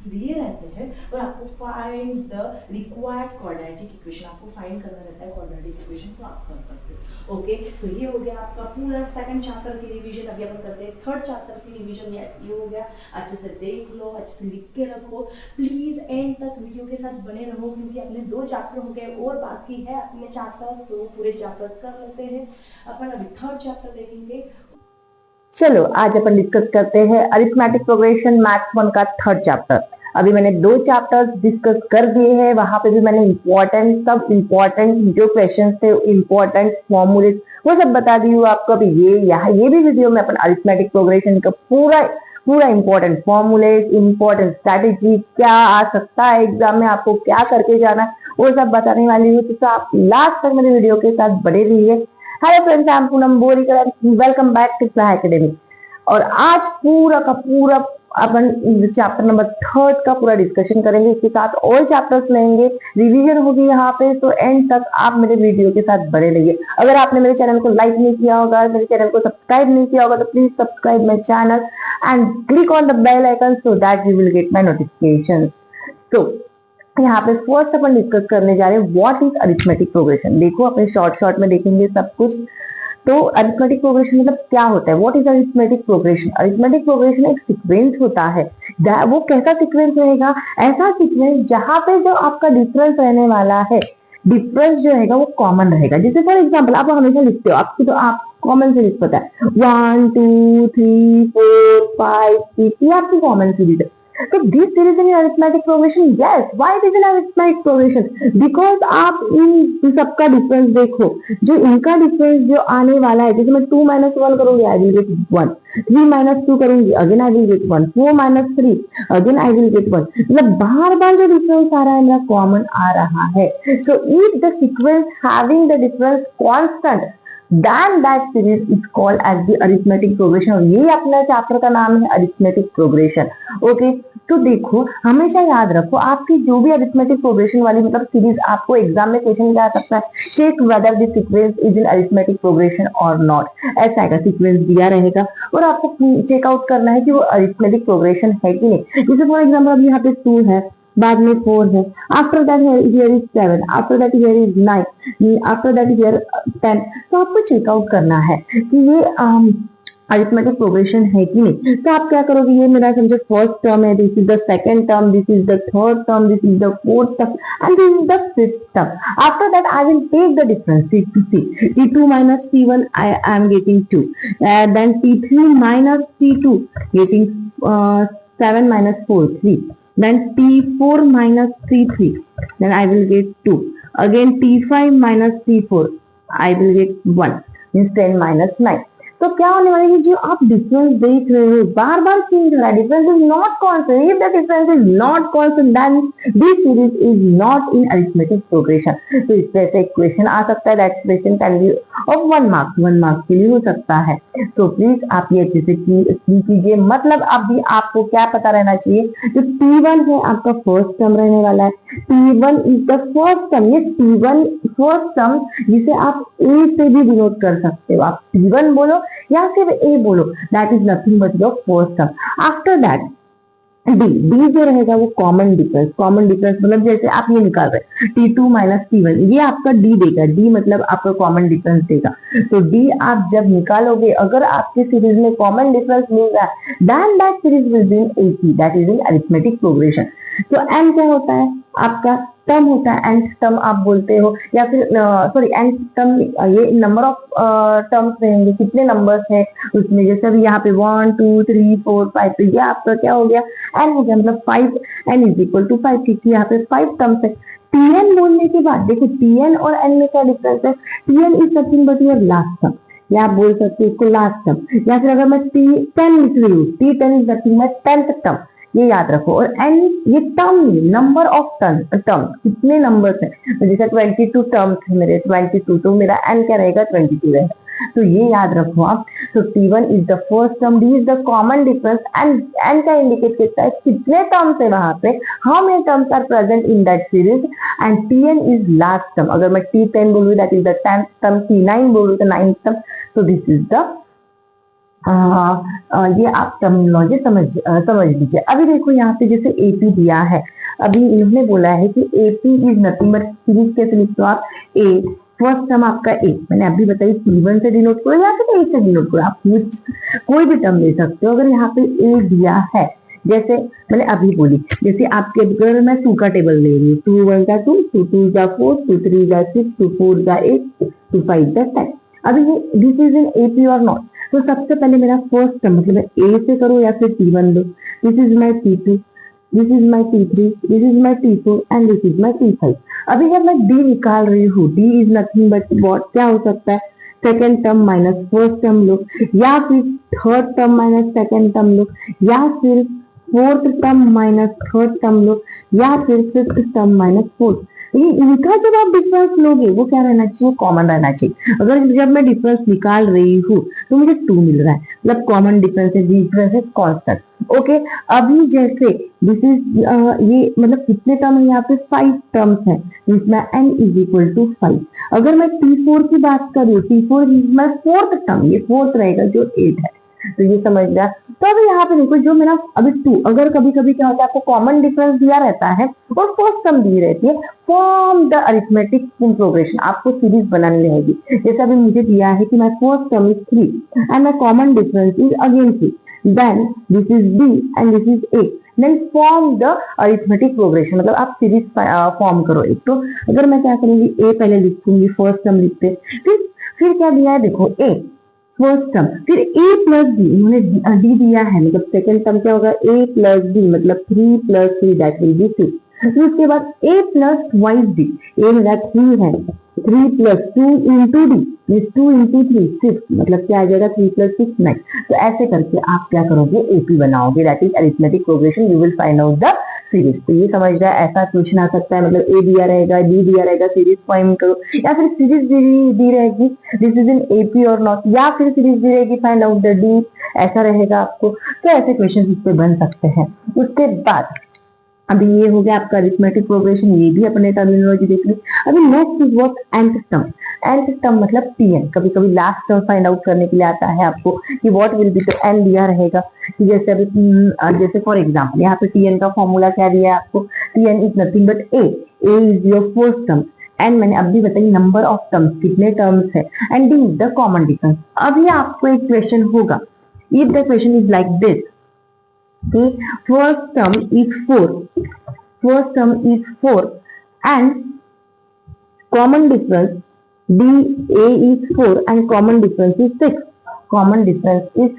दिए रहते हैं और आपको find the required quadratic equation, आपको फाइंड करना रहता है क्वाड्रेटिक इक्वेशन, तो आप कर सकते हो। ओके, सो ये हो गया आपका पूरा सेकंड चैप्टर की रिवीजन। अभी अपन करते हैं थर्ड चैप्टर की रिवीजन। ये हो गया, अच्छे से देख लो, अच्छे से लिख के रखो, प्लीज एंड तक वीडियो के साथ बने रहो, क्योंकि अपने 2 चैप्टर हो गए और बाकी है अपने चैप्टर्स, तो पूरे चैप्टर्स कर लेते हैं। अपन अभी थर्ड चैप्टर देखेंगे। चलो आज अपन डिस्कस करते हैं अरिथमेटिक प्रोग्रेशन मैथ्स 1 का थर्ड चैप्टर। अभी मैंने 2 चैप्टर्स डिस्कस कर दिए हैं, वहां पे भी मैंने सब इम्पोर्टेंट जो क्वेश्चन थे, इम्पोर्टेंट फॉर्मूले वो सब बता दी हूँ आपको। अभी ये भी वीडियो में अपन अरिथमेटिक प्रोग्रेशन का पूरा इम्पोर्टेंट फॉर्मूले, इम्पोर्टेंट स्ट्रैटेजी, क्या आ सकता है एग्जाम में, आपको क्या करके जाना है, वो सब बताने वाली हूँ। तो आप लास्ट तक मेरे वीडियो के साथ बने रहिए। Hello friends, I am Poonam Borikar, welcome back to Fly Academy. और आज पूरा का पूरा अपन चैप्टर नंबर 3 का पूरा डिस्कशन करेंगे, इसके साथ और चैप्टर्स लेंगे, रिवीजन होगी यहाँ पे। तो एंड तक आप मेरे वीडियो के साथ बने रहिए। अगर आपने मेरे चैनल को लाइक नहीं किया होगा, मेरे चैनल को सब्सक्राइब नहीं किया होगा, तो please subscribe my channel and click on the bell icon so that you will get my notification. तो यहाँ पे फर्स्ट अपन डिस्कस करने जा रहे हैं व्हाट इज अरिथमेटिक प्रोग्रेशन। देखो अपने शॉर्ट में देखेंगे सब कुछ। तो अरिथमेटिक प्रोग्रेशन मतलब क्या होता है, what is arithmetic progression. Arithmetic progression एक सीक्वेंस होता है। वो कैसा सीक्वेंस रहेगा, ऐसा सीक्वेंस जहां पे जो आपका डिफरेंस रहने वाला है, डिफरेंस जो रहेगा वो कॉमन रहेगा। जैसे फॉर एग्जाम्पल आप हमेशा लिखते हो, आपकी तो आप कॉमन सीरीज पता है 1 2 3 4 5 6, ये आपकी कॉमन सीरीज है। So this series in arithmetic progression, yes. Why it is in arithmetic progression? Because आप इन सबका डिफरेंस देखो, जो इनका डिफरेंस जो आने वाला है, जैसे मैं 2 - 1 करूंगी आई विल गेट 1, 3 - 2 करूंगी again I will get 1, 4 - 3 again I will get 1। मतलब बार बार जो डिफरेंस आ रहा है मेरा कॉमन आ रहा है। So if the sequence having the difference constant, then that series is called as the arithmetic progression। और ये अपना चैप्टर का नाम है अरिथमेटिक प्रोग्रेशन। ओके, तो देखो हमेशा याद रखो, आपकी जो भी अरिथमेटिक प्रोग्रेशन वाली मतलब सीरीज, आपको एग्जाम में क्वेश्चन क्या आ सकता है, check whether the sequence is in arithmetic progression और नॉट। ऐसा आएगा, सीक्वेंस दिया रहेगा और आपको चेकआउट करना है कि वो अरिथमेटिक प्रोग्रेशन है कि नहीं। जैसे फॉर एग्जाम्पल अब यहाँ पे 2 है, बाद में 4 है, after that here is 7, after that here is 9, after that here 10। तो आपको चेकआउट करना है कि ये अरिथमेटिक प्रोग्रेशन है कि नहीं। तो आप क्या करोगे, ये मेरा समझो फर्स्ट टर्म है, this is the second term, this is the third term, this is the fourth term and this is the fifth term. After that I will take the difference, t2 minus t1 I am getting 2, then t3 minus t2 getting 7 minus 4 3, then t4 minus t3, then I will get 2, again t5 minus t4 I will get 1, means 10 minus 9। तो क्या होने वाला है, जो आप difference देख रहे हो बार बार चेंज हो रहा है, difference is not constant. If the difference is not constant then this series is not in arithmetic progression. तो इस तरह से क्वेश्चन आ सकता है, that question can be of 1 marks के लिए हो सकता है। तो प्लीज आप ये अच्छे से कीजिए। मतलब अभी आपको क्या पता रहना चाहिए, जो T1 है आपका फर्स्ट टर्म रहने वाला है, T1 is the first term. ये T1 फर्स्ट टर्म जिसे आप A से भी डिनोट कर सकते हो, आप T1 बोलो या फिर A बोलो, that is nothing but your first term. After that D जो रहेगा वो कॉमन डिफरेंस मतलब जैसे आप ये निकाल रहे T2 minus T1, ये आपका डी देगा, डी मतलब आपका कॉमन डिफरेंस देगा। तो डी आप जब निकालोगे, अगर आपके सीरीज में कॉमन डिफरेंस मिल रहा है then that series will be in AC, that is in arithmetic progression. तो एन क्या होता है, आपका टर्म होता है, एंड टर्म आप बोलते हो, या फिर सॉरी एंड टर्म, ये नंबर ऑफ टर्म्स रहेंगे, कितने नंबर्स है उसमें। जैसे अभी यहाँ पे 1 2 3 4 5, तो ये आपका क्या हो गया, एन हो गया, मतलब 5 एन इज इक्वल टू 5, क्योंकि यहाँ पे 5 टर्म्स है। Tn बोलने के बाद देखो Tn और n में क्या डिफरेंस है, Tn is nothing but your last term, या आप बोल सकते हो इसको लास्ट टर्म, या फिर अगर मैं T10 लिख रही हूँ, T10 is nothing but 10th term, ये याद रखो। और एन ये टर्म, नंबर ऑफ टर्म, कितने नंबर्स हैं, जैसे 22 टर्म्स है मेरे, 22, तो मेरा एन क्या रहेगा, 22 रहेगा। तो ये याद रखो आप। तो T1 is the first term, D is the common difference, and n का इंडिकेट करता है कितने टर्म्स है वहां पे, how many terms are present in that series, and Tn is last term. अगर मैं T10 बोलूँ that is the 10th term, T9 बोलूँ तो 9th टर्म। तो दिस इज द ये आप टर्मिनोलॉजी समझ लीजिए। अभी देखो यहाँ पे जैसे एपी दिया है, अभी इन्होंने बोला है कि AP is nothing but, series कैसे लिखते हो आप, ए फर्स्ट टर्म आपका ए, मैंने अभी बताई T1 से डिनोट करो या फिर ए से डिनोट करो, आप कोई भी टर्म ले सकते हो। अगर यहाँ पे ए दिया है, जैसे मैंने अभी बोली, जैसे आपके अगर मैं 2 का टेबल ले रही हूँ, 2 1 जा 2, 2 2 जा 4, 2 3 जा 6, 2 4 जा 8, 2 5 जा 10। अभी ये दिस इज इन एपी और नॉट। तो सबसे पहले मेरा फर्स्ट टर्म मतलब मैं ए से करूँ या फिर T1 low, this is my T2, this is my T3, this is my T4 and this is my T5। अभी जब मैं D निकाल रही हूँ, D is nothing but what, क्या हो सकता है, second term minus first term लो, या फिर third term minus second term लो, या फिर fourth term minus third term लो, या फिर फिफ्थ टर्म माइनस फोर्थ। इनका जब आप डिफरेंस लोगे वो क्या रहना चाहिए, कॉमन रहना चाहिए। अगर जब मैं डिफरेंस निकाल रही हूँ तो मुझे 2 मिल रहा है, मतलब कॉमन डिफरेंस है, डिफरेंस है कांस्टेंट। ओके, अभी जैसे दिस इज ये मतलब कितने टर्म है यहाँ पे, 5 टर्म्स है, जिसमें n इज इक्वल टू 5। अगर मैं T4 की बात करूँ, T4 is my fourth term, ये फोर्थ रहेगा जो 8 है। तो ये समझ लिया। तो अभी यहाँ पे देखो जो मेरा अभी 2, अगर कभी कभी क्या होता है आपको कॉमन डिफरेंस दिया रहता है और फर्स्ट टर्म दी रहती है, फॉर्म द अरिथमेटिक प्रोग्रेशन, आपको सीरीज बनानी रहेगी। जैसे अभी मुझे दिया है कि my first term is 3 and my common difference is again 3, then this is B and this is A, then form the arithmetic progression, मतलब आप सीरीज फॉर्म करो एक। तो अगर मैं क्या करूंगी, A पहले लिखूंगी, फर्स्ट टर्म लिखते, फिर क्या दिया है देखो, A फर्स्ट टर्म, फिर A प्लस डी, इन्होंने डी दिया है, मतलब सेकेंड टर्म क्या होगा, A प्लस डी, मतलब 3 प्लस 3 दैट विल बी 6। फिर उसके बाद A plus twice D, A मेरा 3 है, 3 प्लस 2 इंटू डी, ये 2 इंटू 3 6, मतलब क्या आ जाएगा, 3 प्लस 6 9। तो ऐसे करके आप क्या करोगे, एपी बनाओगे, that is arithmetic progression, you will find out the series. तो ये समझ रहा है, ऐसा क्वेश्चन आ सकता है, मतलब ए दिया रहेगा, डी दिया रहेगा, सीरीज फाइंड करो, या फिर सीरीज दी रहेगी दिस इज इन एपी और नॉट, या फिर सीरीज दी रहेगी फाइंड आउट द डी, ऐसा रहेगा आपको। तो ऐसे क्वेश्चन इस पे बन सकते हैं। उसके बाद अभी ये हो गया आपका अरिथमेटिक प्रोग्रेशन, ये भी अपने टर्मिनोलॉजी देख ली। अभी next is what, nth term. nth term मतलब Tn, कभी कभी लास्ट टर्म फाइंड आउट करने के लिए आता है आपको कि व्हाट विल बी, तो n दिया रहेगा कि जैसे अभी जैसे फॉर एग्जांपल यहाँ पे Tn का फॉर्मूला क्या दिया है आपको, Tn is nothing but A is your first term, and मैंने अभी बताई नंबर ऑफ टर्म्स, कितने टर्म्स है, and D is the common difference. अभी आपको एक क्वेश्चन होगा, if the question is like this, first term is 4 and common difference DA is 4 and common difference is 6. Common difference is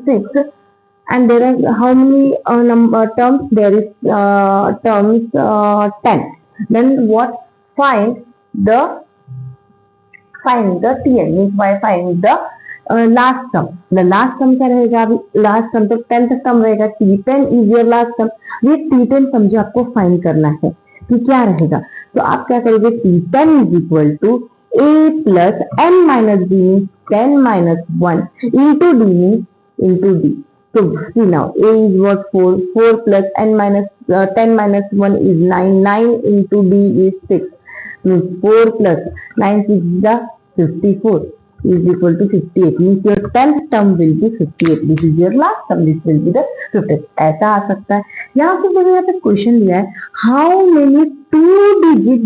6 and there are how many terms? There is terms 10. Then what? Find the Tn, means by find the last term. Last term क्या रहेगा, अभी last term तो 10th term रहेगा, T10 is your last term. ये T10 समझो आपको find करना है कि क्या रहेगा, तो आप क्या करोगे, T10 is equal to A plus n minus d, 10 minus 1 into d into d. तो see now A is what, 4 plus n minus 10 minus 1 is 9, 9 into D is 6, means 4 plus 9 6 is 54 is equal to 58, means your 10th term will be 58, this is your last term, this will be the 50th। ऐसा आ सकता है। यहाँ पे देखो, यहाँ पे question दिया है, how many 2 digit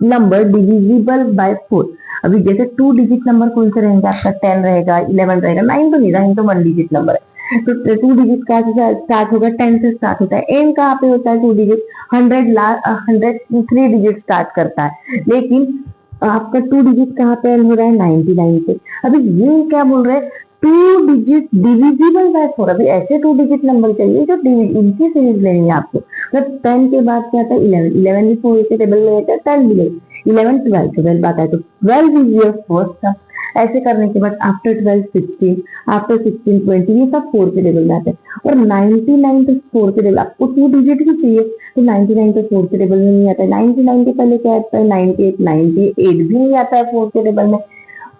number divisible by 4। अभी जैसे 2 डिजिट नंबर कौन से रहेंगे, आपका 10 रहेगा, 11 रहेगा, 9 तो नहीं रहा, तो 1 डिजिट नंबर है। तो 2 डिजिट का स्टार्ट होगा, 10 से स्टार्ट होता है, n कहाँ पे होता है 2 डिजिट, 100 3 डिजिट स्टार्ट करता है, लेकिन आपका 2 डिजिट कहाँ पे एंड हो रहा है, 99 पे। अभी ये क्या बोल रहे हैं, 2 डिजिट डिविजिबल बाय 4। अभी ऐसे 2 डिजिट नंबर चाहिए जो इनकी सीरीज लेनी है आपको। मतलब 10 के बाद क्या आता है, 11 भी 4 के टेबल में आता है, 10 भी 11 12 बात है, तो 12 इज योर फर्स्ट टर्म, ऐसे करने के बाद आफ्टर 12 16, आफ्टर 16 20, ये सब 4 के टेबल में आते हैं। और 99 तो 4 के टेबल, आपको 2 डिजिट ही चाहिए, तो 99 तो 4 के टेबल में नहीं आता है। 99 के पहले क्या आता है 98, 98 भी नहीं आता है 4 के टेबल में।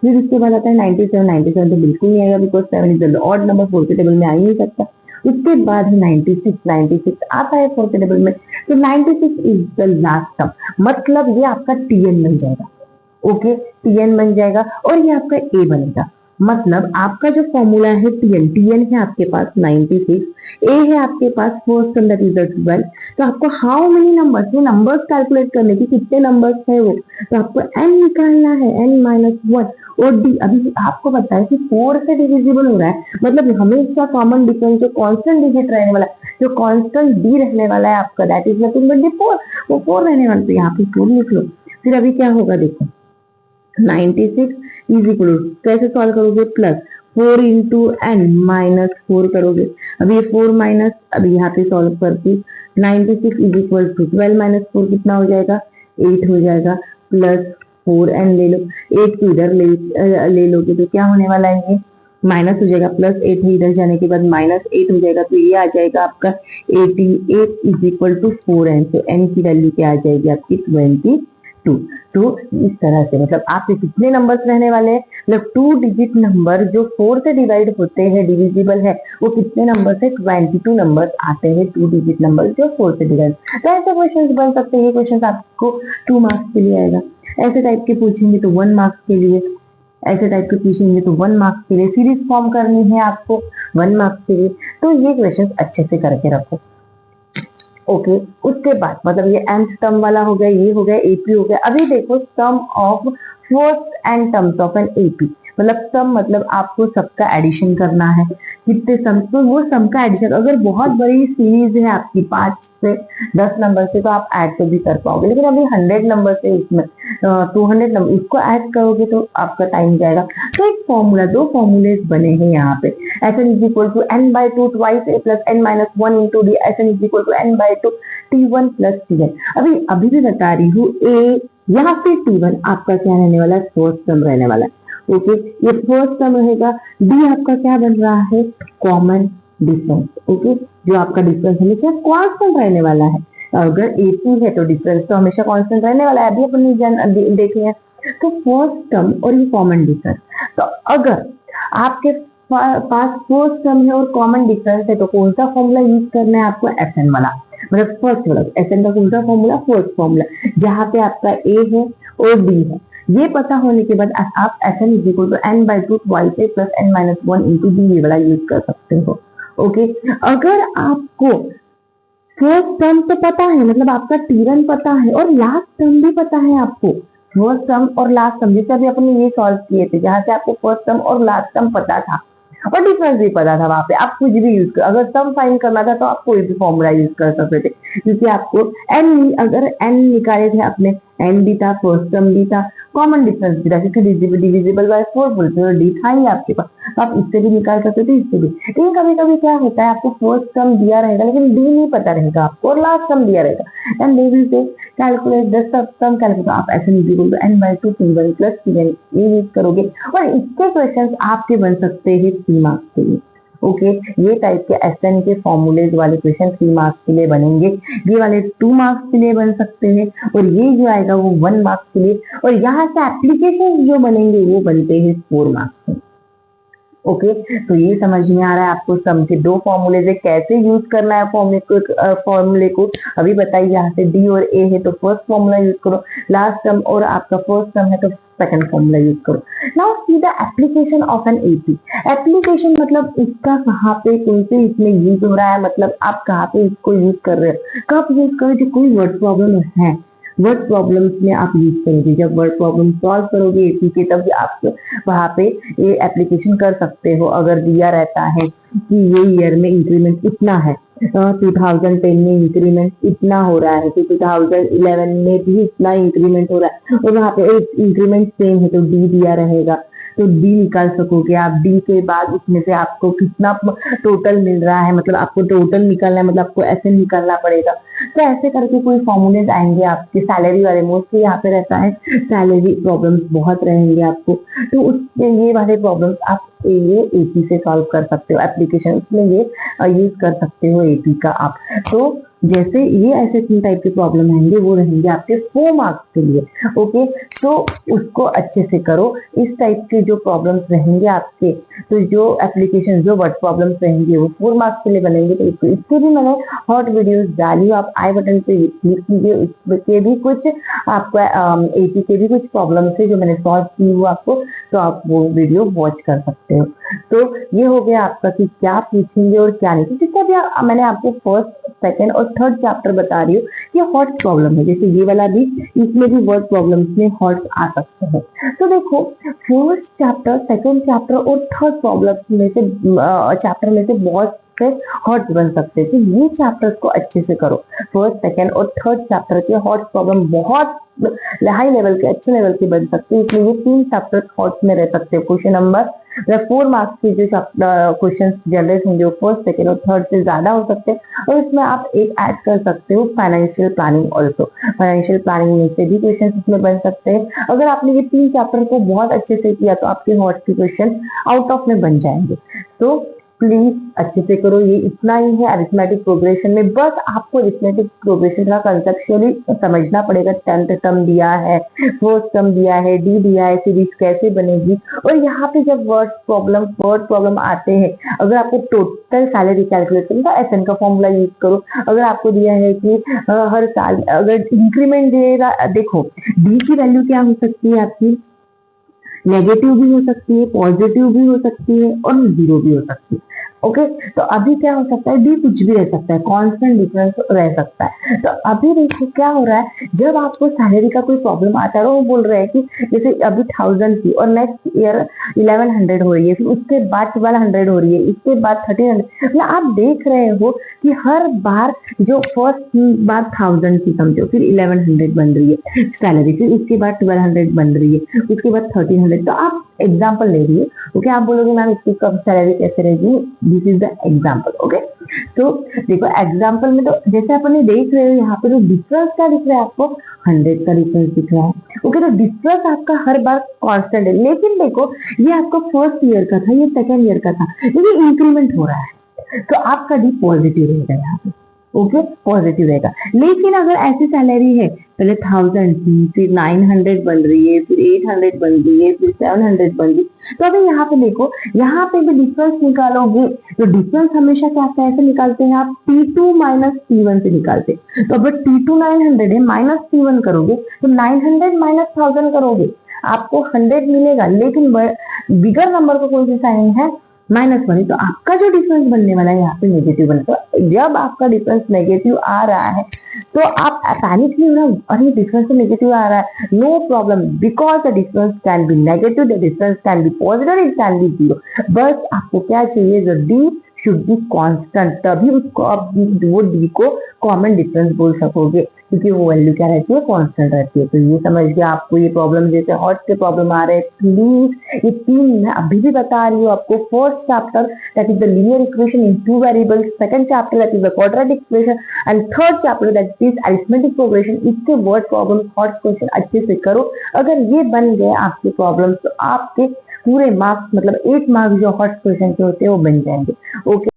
फिर उसके बाद आता है 97, 97 तो बिल्कुल नहीं आएगा, because 7 is the odd number, 4 के टेबल में आ ही नहीं सकता। उसके बाद 96, 96 आता है 4 के टेबल में, तो 96 इज द लास्ट टर्म, मतलब ये आपका टीएन बन जाएगा। ओके, टीएन बन जाएगा और ये आपका ए बनेगा। मतलब आपका जो फॉर्मूला है टीएन, टीएन है आपके पास 96, ए है आपके पास first term that is the 12, तो आपको हाउ मेनी नंबर्स, वो नंबर्स कैलकुलेट करने की कितने नंबर्स है वो, तो आपको एन निकालना है, एन माइनस 1। और डी, अभी आपको पता है कि 4 से डिविजिबल हो रहा है, मतलब हमेशा कॉमन डिफरेंस जो कांस्टेंट डिजिट रहने वाला है, जो कांस्टेंट डी रहने वाला है आपका, दैट इज नथिंग बट 4, वो 4 रहने वाला, तो यहाँ पे 4 लिख लो। फिर अभी क्या होगा देखो, 96 इज इक्वल टू, कैसे सॉल्व करोगे, प्लस 4 इंटू एन माइनस 4 करोगे। अब ये 4 माइनस, अभी यहाँ पे सॉल्व करती, 96 इज इक्वल टू 12 माइनस 4 कितना हो जाएगा, 8 हो जाएगा, प्लस 4 एन ले लो, 8 को इधर ले लोगे तो क्या होने वाला है, ये माइनस हो जाएगा, प्लस 8 है, इधर जाने के बाद माइनस 8 हो जाएगा, तो ये आ जाएगा आपका 88 इज इक्वल टू 4n। तो n की वैल्यू क्या आ जाएगी आपकी 22। तो इस तरह से मतलब आपके कितने नंबर्स रहने वाले हैं, मतलब 2 डिजिट नंबर जो 4 से डिवाइड होते हैं, डिविजिबल है, वो कितने नंबर है, 22 नंबर्स आते हैं 2 डिजिट नंबर जो 4 से डिवाइड। तो ऐसे क्वेश्चंस बन सकते हैं, ये क्वेश्चंस आपको 2 मार्क्स के लिए आएगा। ऐसे टाइप के पूछेंगे तो 1 मार्क्स के लिए, ऐसे टाइप के पूछेंगे तो 1 मार्क्स के लिए, सीरीज फॉर्म करनी है आपको 1 मार्क्स के लिए, तो ये क्वेश्चन अच्छे से करके रखो। ओके, उसके बाद मतलब ये nth टर्म वाला हो गया, ये हो गया, एपी हो गया। अभी देखो sum of first n terms of an AP, मतलब सम मतलब आपको सबका एडिशन करना है, कितने सम, तो वो सम का एडिशन, अगर बहुत बड़ी सीरीज है आपकी 5 से 10 नंबर से, तो आप ऐड तो भी कर पाओगे, लेकिन अभी 100 नंबर से उसमें 200 नंबर उसको ऐड करोगे तो आपका टाइम जाएगा। तो एक फॉर्मूला, 2 फॉर्मूले बने हैं यहाँ पे, n is equal to n by 2 twice a plus n minus 1 into d, n is equal to n by 2 t1 plus tn। अभी भी बता रही हूँ, ए या फिर t1 आपका क्या रहने वाला है, फर्स्ट टर्म रहने वाला है। ओके, ये फर्स्ट टर्म रहेगा, डी आपका क्या बन रहा है, कॉमन डिफरेंस। ओके, जो आपका डिफरेंस हमेशा कांस्टेंट रहने वाला है, अगर एपी है तो डिफरेंस तो हमेशा कांस्टेंट रहने वाला है, अभी अपन देखे हैं। तो फर्स्ट टर्म और ये कॉमन डिफरेंस, तो अगर आपके पास फर्स्ट टर्म है और कॉमन डिफरेंस है, तो कौन सा फॉर्मूला यूज करना है आपको, एसएन वाला, मतलब फर्स्ट वाला। एसएन का कौन सा फॉर्मूला, फर्स्ट फॉर्मूला, जहां पे आपका ए है और डी है। ये पता होने के बाद आप Sn is equal to n by 2 twice a plus n minus 1 into d, ये वाला यूज कर सकते हो। ओके, अगर आपको फर्स्ट टर्म तो पता है, मतलब आपका टी1 पता है और लास्ट टर्म भी पता है आपको, फर्स्ट टर्म और लास्ट टर्म, जैसे अभी अपने ये सॉल्व किए थे, जहां से आपको फर्स्ट टर्म और लास्ट टर्म पता था और डिफरेंस भी पता था, वहां पे आप कुछ भी यूज कर, अगर सम फाइंड करना था तो आप कोई भी फॉर्मूला यूज कर सकते थे, क्योंकि आपको एन, अगर एन निकाले थे आपने, एन भी था, फर्स्ट टर्म भी था, कॉमन डिफरेंस भी था, क्योंकि डिविजिबल बाय 4 बोलते हैं, डी था ही आपके पास, तो आप इससे भी निकाल सकते थे, इससे भी। लेकिन कभी कभी क्या होता है, आपको फर्स्ट टर्म दिया रहेगा लेकिन डी नहीं पता रहेगा आपको, और लास्ट टर्म दिया रहेगा, and they will say calculate the sum term calculate, आप ऐसे is equal to n by 2 t1 plus tn ये यूज करोगे, और इसके क्वेश्चंस आपके बन सकते हैं 3 मार्क्स के लिए। ओके, ये टाइप के एसएन के फॉर्मूलेज वाले क्वेश्चन 3 मार्क्स के लिए बनेंगे, ये वाले 2 मार्क्स के लिए बन सकते हैं, और ये जो आएगा वो 1 मार्क्स के लिए, और यहाँ से एप्लीकेशन जो बनेंगे वो बनते हैं 4 मार्क्स के। ओके, तो ये समझ में आ रहा है आपको सम के 2 फॉर्मूले से कैसे यूज करना है फॉर्मूले को। अभी बताइए, यहाँ से डी और ए है तो फर्स्ट फॉर्मूला यूज करो, लास्ट टर्म और आपका फर्स्ट टर्म है तो सेकंड फॉर्मूला यूज करो। Now see the application of an AP. Application मतलब इसका कहाँ पे कौन से इसमें यूज हो रहा है, मतलब आप कहाँ पे इसको यूज कर रहे हो, कब यूज करो, जो कोई वर्ड प्रॉब्लम है, वर्ड प्रॉब्लम्स में आप यूज करोगे, जब वर्ड प्रॉब्लम सॉल्व करोगे एपी के, तब आप वहां पे ये एप्लीकेशन कर सकते हो। अगर दिया रहता है कि ये ईयर में इंक्रीमेंट इतना है, 2010 में इंक्रीमेंट इतना हो रहा है, तो 2011 में भी इतना इंक्रीमेंट हो रहा है, और वहां पे इंक्रीमेंट सेम है तो डी दिया रहेगा, तो डी निकाल सकोगे आप। डी के बाद उसमें से आपको कितना टोटल मिल रहा है, मतलब आपको टोटल निकालना है, मतलब आपको ऐसे निकालना पड़ेगा। तो ऐसे करके कोई फॉर्मूलेज आएंगे आपके सैलरी वाले, मोस्टली यहाँ पे रहता है सैलरी प्रॉब्लम्स बहुत रहेंगे आपको। तो उसमें ये वाले प्रॉब्लम्स आप ये एपी से सॉल्व कर सकते हो, एप्लीकेशन में ये यूज कर सकते हो एपी का आप। तो जैसे ये ऐसे 3 टाइप के प्रॉब्लम आएंगे, वो रहेंगे आपके 4 मार्क्स के लिए। ओके, तो उसको अच्छे से करो। इस टाइप के जो प्रॉब्लम्स रहेंगे आपके, तो जो एप्लीकेशन जो वर्ड प्रॉब्लम्स रहेंगे वो 4 मार्क्स के लिए बनेंगे। तो इसके भी मैंने हॉट वीडियोस डाली, आप आई बटन पे क्लिक कीजिए, उसके भी कुछ आपका एपी के भी कुछ प्रॉब्लम्स है जो मैंने सॉल्व की हुआ आपको, तो आप वो वीडियो वॉच कर सकते हो। तो ये हो गया आपका कि क्या पूछेंगे और क्या नहीं। जितना भी मैंने आपको फर्स्ट, सेकंड और थर्ड चैप्टर बता रही हूँ, ये हॉट प्रॉब्लम है। जैसे ये वाला भी, इसमें भी वर्ड प्रॉब्लम्स में हॉट आ सकते हैं। तो देखो, फर्स्ट चैप्टर, सेकंड चैप्टर और थर्ड प्रॉब्लम में से चैप्टर में से बहुत से हॉट बन सकते हैं। तो ये चैप्टर्स को अच्छे से करो। फर्स्ट, सेकंड और थर्ड चैप्टर के हॉट प्रॉब्लम बहुत हाई लेवल के, अच्छे लेवल के बन सकते हैं। इसलिए ये 3 चैप्टर हॉट में रह सकते हैं। क्वेश्चन नंबर 4 मार्क्स के जो क्वेश्चन जनरेट होंगे वो फर्स्ट, सेकंड और थर्ड से ज्यादा हो सकते हैं। और इसमें आप एक ऐड कर सकते हो financial planning also. Financial planning में से भी क्वेश्चन इसमें बन सकते हैं। अगर आपने ये 3 चैप्टर को बहुत अच्छे से किया तो आपके हॉट के क्वेश्चन आउट ऑफ में बन जाएंगे। तो प्लीज अच्छे से करो। ये इतना ही है अरिथमेटिक प्रोग्रेशन में। बस आपको अरिथमेटिक प्रोग्रेशन का कंसेप्चुअली समझना पड़ेगा। 10th टर्म दिया है, फर्स्ट टर्म दिया है, डी दिया है, सीरीज कैसे बनेगी। और यहाँ पे जब वर्ड प्रॉब्लम आते हैं, अगर आपको टोटल सैलरी कैलकुलेट करना तो एसएन का फॉर्मूला यूज करो। अगर आपको दिया है कि हर साल अगर इंक्रीमेंट देगा, देखो डी की वैल्यू क्या हो सकती है आपकी, नेगेटिव भी हो सकती है, पॉजिटिव भी हो सकती है और जीरो भी हो सकती है। ओके, तो अभी क्या हो सकता है, डी कुछ भी रह सकता है, कांस्टेंट डिफरेंस रह सकता है। तो अभी देखो क्या हो रहा है, जब आपको सैलरी का कोई प्रॉब्लम आता है, वो बोल रहे हैं कि जैसे अभी 1000 थी और नेक्स्ट ईयर 1100 हो रही है, फिर उसके बाद 1200 हो रही है, इसके बाद 1300, मतलब आप देख रहे हो कि हर बार जो फर्स्ट बार 1000 थी समझो, फिर 1100 बन रही है सैलरी, फिर उसके बाद 1200 बन रही है, उसके बाद 1300। तो आप एग्जाम्पल ले रही है। ओके, आप बोलोगे मैम इसकी कब सैलरी कैसे रहेगी, this is the example. Okay, तो देखो एग्जाम्पल में तो जैसे अपने देख रहे हो यहाँ पे, तो डिफरेंस क्या दिख रहा है आपको, 100 का डिफरेंस दिख रहा है। ओके, तो डिफरेंस आपका हर बार कांस्टेंट है। लेकिन देखो ये आपका फर्स्ट ईयर का था, ये सेकेंड ईयर का था, लेकिन इंक्रीमेंट हो रहा है, तो आपका डी पॉजिटिव रहेगा यहाँ पे। ओके, पॉजिटिव रहेगा। लेकिन अगर ऐसी सैलरी है, पहले 1000 थी, फिर 900 बन रही है, फिर 800 बन रही है, फिर 700 बन रही, तो अभी यहाँ पे देखो, यहाँ पे भी डिफरेंस निकालोगे तो डिफरेंस हमेशा क्या कैसे निकालते हैं आप, T2 माइनस T1 से निकालते हैं। तो अगर T2 900 है, माइनस T1 करोगे तो 900 माइनस 1000 करोगे, आपको 100 मिलेगा। लेकिन बिगर नंबर का कोई सा साइन है, -1, तो आपका जो डिफरेंस बनने वाला है यहाँ पे नेगेटिव बनेगा। तो जब आपका डिफरेंस नेगेटिव आ रहा है तो आप पैनिक नहीं होना, अरे डिफरेंस तो नेगेटिव आ रहा है, no problem, because the difference can be negative, the difference can be positive, it can be zero. बस आपको क्या चाहिए, जो डी शुड बी कांस्टेंट, तभी उसको आप वो डी को कॉमन डिफरेंस बोल सकोगे, क्योंकि वो वैल्यू क्या रहती है, कांस्टेंट रहती है। तो ये समझ गया। आपको ये प्रॉब्लम जैसे हॉट के प्रॉब्लम आ रहे हैं, प्लीज ये 3 मैं अभी भी बता रही हूँ आपको। First chapter that is the linear equation in 2 variables, second chapter that is the quadratic equation and third chapter that is arithmetic progression. इसके वर्ड प्रॉब्लम, हॉट क्वेश्चन अच्छे से करो। अगर ये बन गए आपके प्रॉब्लम, तो आपके पूरे मार्क्स, मतलब 8 मार्क्स जो हॉट क्वेश्चन के होते हैं वो बन जाएंगे। ओके।